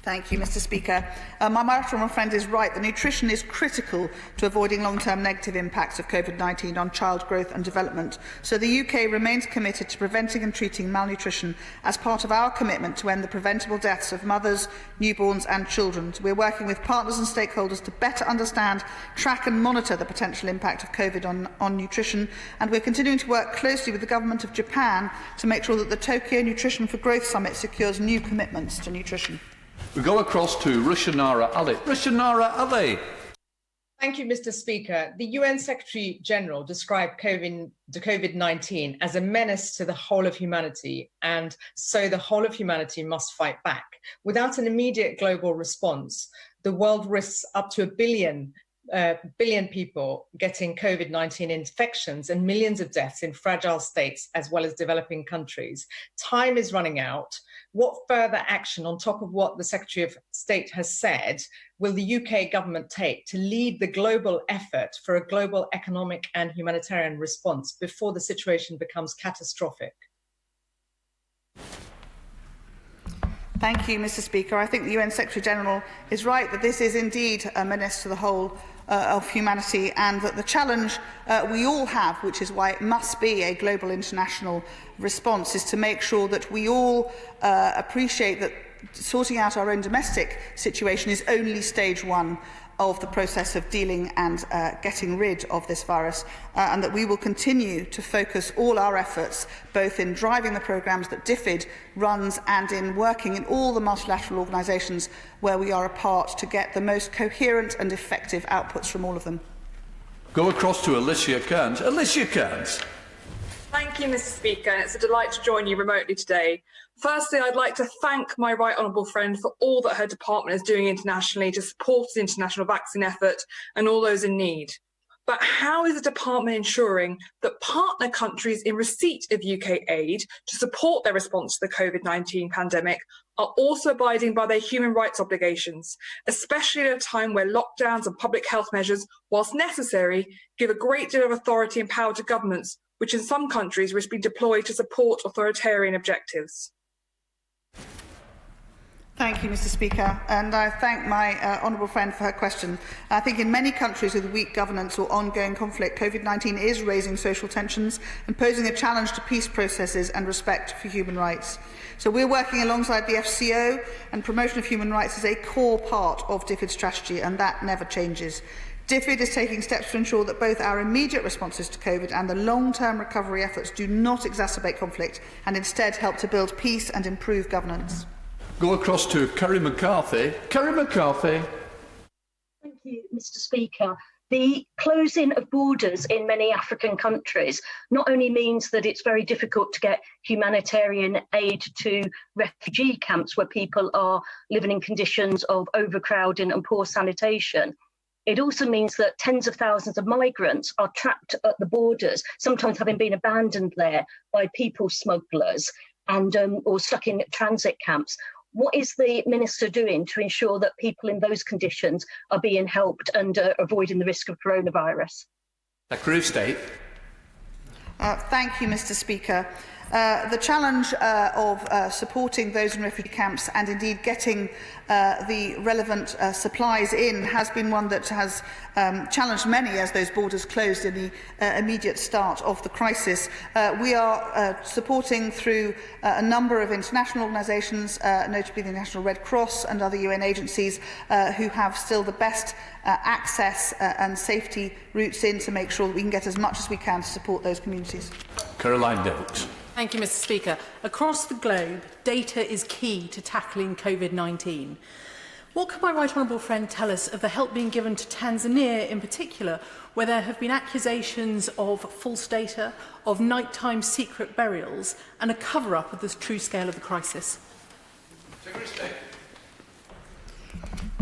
Thank you, Mr. Speaker. My right friend is right. The nutrition is critical to avoiding long-term negative impacts of COVID-19 on child growth and development. So the UK remains committed to preventing and treating malnutrition as part of our commitment to end the preventable deaths of mothers, newborns and children. We're working with partners and stakeholders to better understand, track and monitor the potential impact of COVID on nutrition. And we're continuing to work closely with the government of Japan to make sure that the Tokyo Nutrition for Growth Summit secures new commitments to nutrition. We go across to Rushanara Ali. Rushanara Ali. Thank you, Mr. Speaker. The UN Secretary General described COVID-19 as a menace to the whole of humanity, and so the whole of humanity must fight back. Without an immediate global response, the world risks up to a billion people getting COVID-19 infections and millions of deaths in fragile states as well as developing countries. Time is running out. What further action, on top of what the Secretary of State has said, will the UK government take to lead the global effort for a global economic and humanitarian response before the situation becomes catastrophic? Thank you, Mr. Speaker. I think the UN Secretary-General is right that this is indeed a menace to the whole of humanity, and that the challenge we all have, which is why it must be a global international response, is to make sure that we all appreciate that sorting out our own domestic situation is only stage one of the process of dealing and getting rid of this virus, and that we will continue to focus all our efforts both in driving the programmes that DFID runs and in working in all the multilateral organisations where we are a part to get the most coherent and effective outputs from all of them. Go across to Alicia Kearns. Alicia Kearns. Thank you, Mr. Speaker. It's a delight to join you remotely today. Firstly, I'd like to thank my right honourable friend for all that her department is doing internationally to support the international vaccine effort and all those in need. but how is the department ensuring that partner countries in receipt of UK aid to support their response to the COVID-19 pandemic are also abiding by their human rights obligations, especially at a time where lockdowns and public health measures, whilst necessary, give a great deal of authority and power to governments, which in some countries risk being deployed to support authoritarian objectives? Thank you, Mr. Speaker, and I thank my honourable friend for her question. I think in many countries with weak governance or ongoing conflict, COVID-19 is raising social tensions and posing a challenge to peace processes and respect for human rights. So we're working alongside the FCO, and promotion of human rights is a core part of DFID's strategy, and that never changes. DFID is taking steps to ensure that both our immediate responses to COVID and the long-term recovery efforts do not exacerbate conflict and instead help to build peace and improve governance. Go across to Kerry McCarthy. Kerry McCarthy. Thank you, Mr. Speaker. The closing of borders in many African countries not only means that it's very difficult to get humanitarian aid to refugee camps where people are living in conditions of overcrowding and poor sanitation. It also means that tens of thousands of migrants are trapped at the borders, sometimes having been abandoned there by people smugglers and or stuck in transit camps. What is the Minister doing to ensure that people in those conditions are being helped and avoiding the risk of coronavirus? Secretary of State. Thank you, Mr. Speaker. The challenge of supporting those in refugee camps and indeed getting the relevant supplies in has been one that has challenged many as those borders closed in the immediate start of the crisis. We are supporting through a number of international organisations, notably the National Red Cross and other UN agencies who have still the best access and safety routes in to make sure that we can get as much as we can to support those communities. Caroline Dilks. Thank you, Mr. Speaker. Across the globe, data is key to tackling COVID-19. What can my right honourable friend tell us of the help being given to Tanzania in particular, where there have been accusations of false data, of nighttime secret burials and a cover-up of the true scale of the crisis?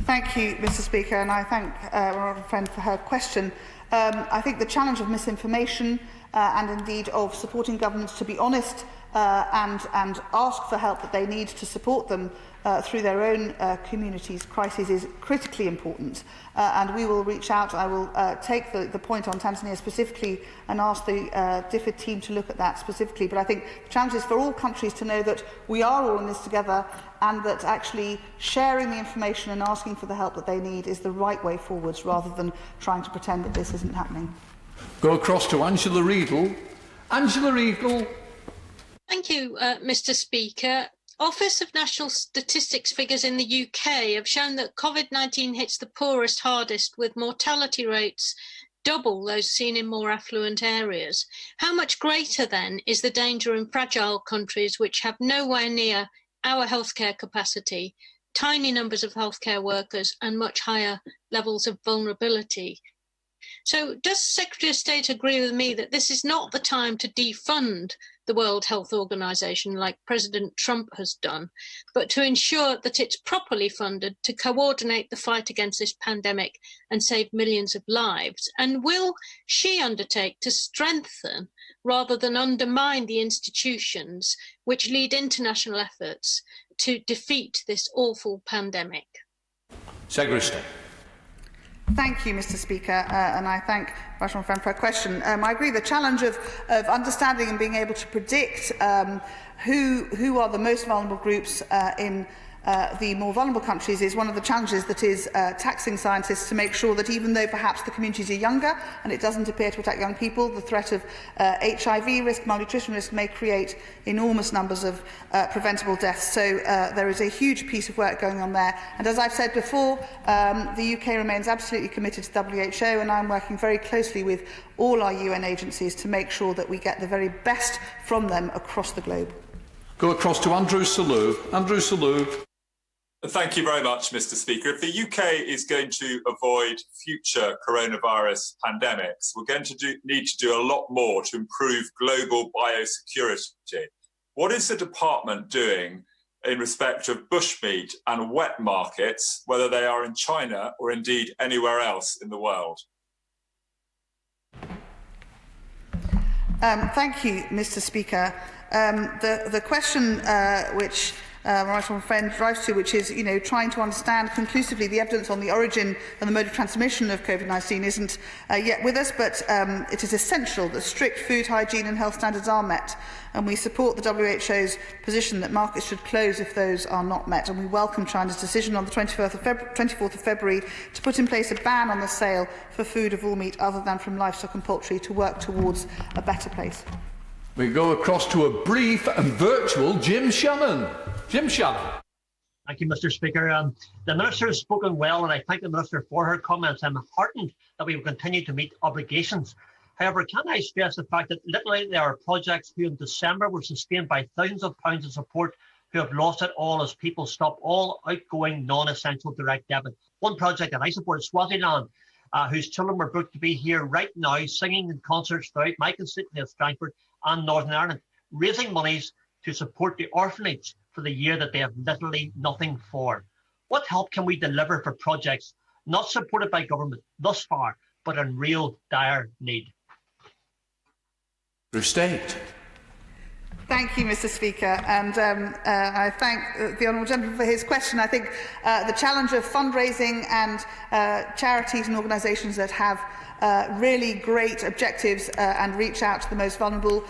Thank you, Mr. Speaker, and I thank my honourable friend for her question. I think the challenge of misinformation and indeed of supporting governments to be honest and ask for help that they need to support them through their own communities' crises is critically important. And we will reach out. I will take the point on Tanzania specifically and ask the DFID team to look at that specifically. But I think the challenge is for all countries to know that we are all in this together and that actually sharing the information and asking for the help that they need is the right way forwards rather than trying to pretend that this isn't happening. Go across to Angela Riedel. Angela Riedel. Thank you, Mr. Speaker. Office of National Statistics figures in the UK have shown that COVID-19 hits the poorest hardest, with mortality rates double those seen in more affluent areas. How much greater, then, is the danger in fragile countries which have nowhere near our healthcare capacity, tiny numbers of healthcare workers and much higher levels of vulnerability? So does the Secretary of State agree with me that this is not the time to defund the World Health Organization like President Trump has done, but to ensure that it's properly funded to coordinate the fight against this pandemic and save millions of lives? And will she undertake to strengthen rather than undermine the institutions which lead international efforts to defeat this awful pandemic? Secretary of State. Thank you, Mr. Speaker, and I thank my friend for her question. I agree the challenge of understanding and being able to predict who are the most vulnerable groups in the more vulnerable countries is one of the challenges that is taxing scientists to make sure that even though perhaps the communities are younger and it doesn't appear to attack young people, the threat of HIV risk, malnutrition risk may create enormous numbers of preventable deaths. So there is a huge piece of work going on there. And as I've said before, the UK remains absolutely committed to WHO, and I'm working very closely with all our UN agencies to make sure that we get the very best from them across the globe. Go across to Andrew Selous. Andrew Selous. Thank you very much, Mr. Speaker. If the UK is going to avoid future coronavirus pandemics, we're going to need to do a lot more to improve global biosecurity. What is the department doing in respect of bushmeat and wet markets, whether they are in China or indeed anywhere else in the world? Thank you, Mr. Speaker. The question which my right honourable friend drives to, which is, trying to understand conclusively the evidence on the origin and the mode of transmission of COVID-19 isn't yet with us, but it is essential that strict food hygiene and health standards are met, and we support the WHO's position that markets should close if those are not met, and we welcome China's decision on the 24th of February to put in place a ban on the sale for food of all meat other than from livestock and poultry to work towards a better place. We go across to a brief and virtual Jim Shannon. Jim Shannon. Thank you, Mr. Speaker. The Minister has spoken well, and I thank the Minister for her comments. I'm heartened that we will continue to meet obligations. However, can I stress the fact that literally there are projects who in December were sustained by thousands of pounds of support who have lost it all as people stop all outgoing non-essential direct debit. One project that I support, Swaziland, whose children were booked to be here right now, singing in concerts throughout my constituency of Frankfurt and Northern Ireland, raising monies to support the orphanage for the year that they have literally nothing for. What help can we deliver for projects not supported by government thus far, but in real dire need? State. Thank you, Mr. Speaker, and I thank the honourable gentleman for his question. I think the challenge of fundraising and charities and organisations that have really great objectives and reach out to the most vulnerable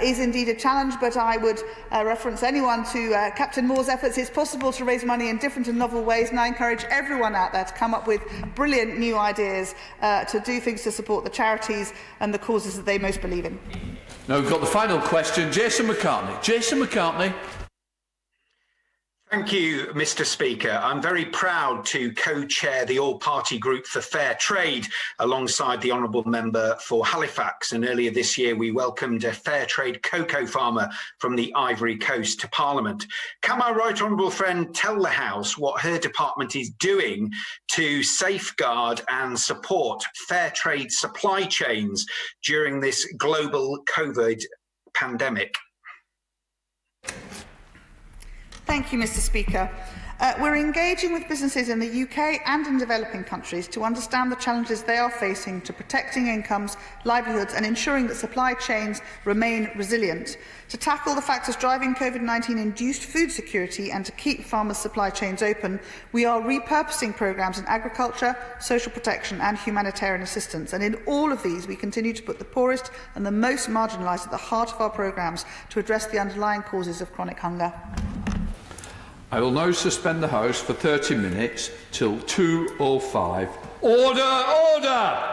is indeed a challenge, but I would reference anyone to Captain Moore's efforts. It's possible to raise money in different and novel ways, and I encourage everyone out there to come up with brilliant new ideas to do things to support the charities and the causes that they most believe in. Now we've got the final question, Jason McCartney. Jason McCartney. Thank you, Mr. Speaker. I'm very proud to co-chair the All-Party Group for Fair Trade alongside the Honourable Member for Halifax. And earlier this year, we welcomed a fair trade cocoa farmer from the Ivory Coast to Parliament. Can my right honourable friend tell the House what her department is doing to safeguard and support fair trade supply chains during this global COVID pandemic? Thank you, Mr. Speaker. We're engaging with businesses in the UK and in developing countries to understand the challenges they are facing to protecting incomes, livelihoods and ensuring that supply chains remain resilient. To tackle the factors driving COVID-19 induced food security and to keep farmers' supply chains open, we are repurposing programmes in agriculture, social protection and humanitarian assistance. And in all of these, we continue to put the poorest and the most marginalised at the heart of our programmes to address the underlying causes of chronic hunger. I will now suspend the House for 30 minutes till 2:05. Order! Order!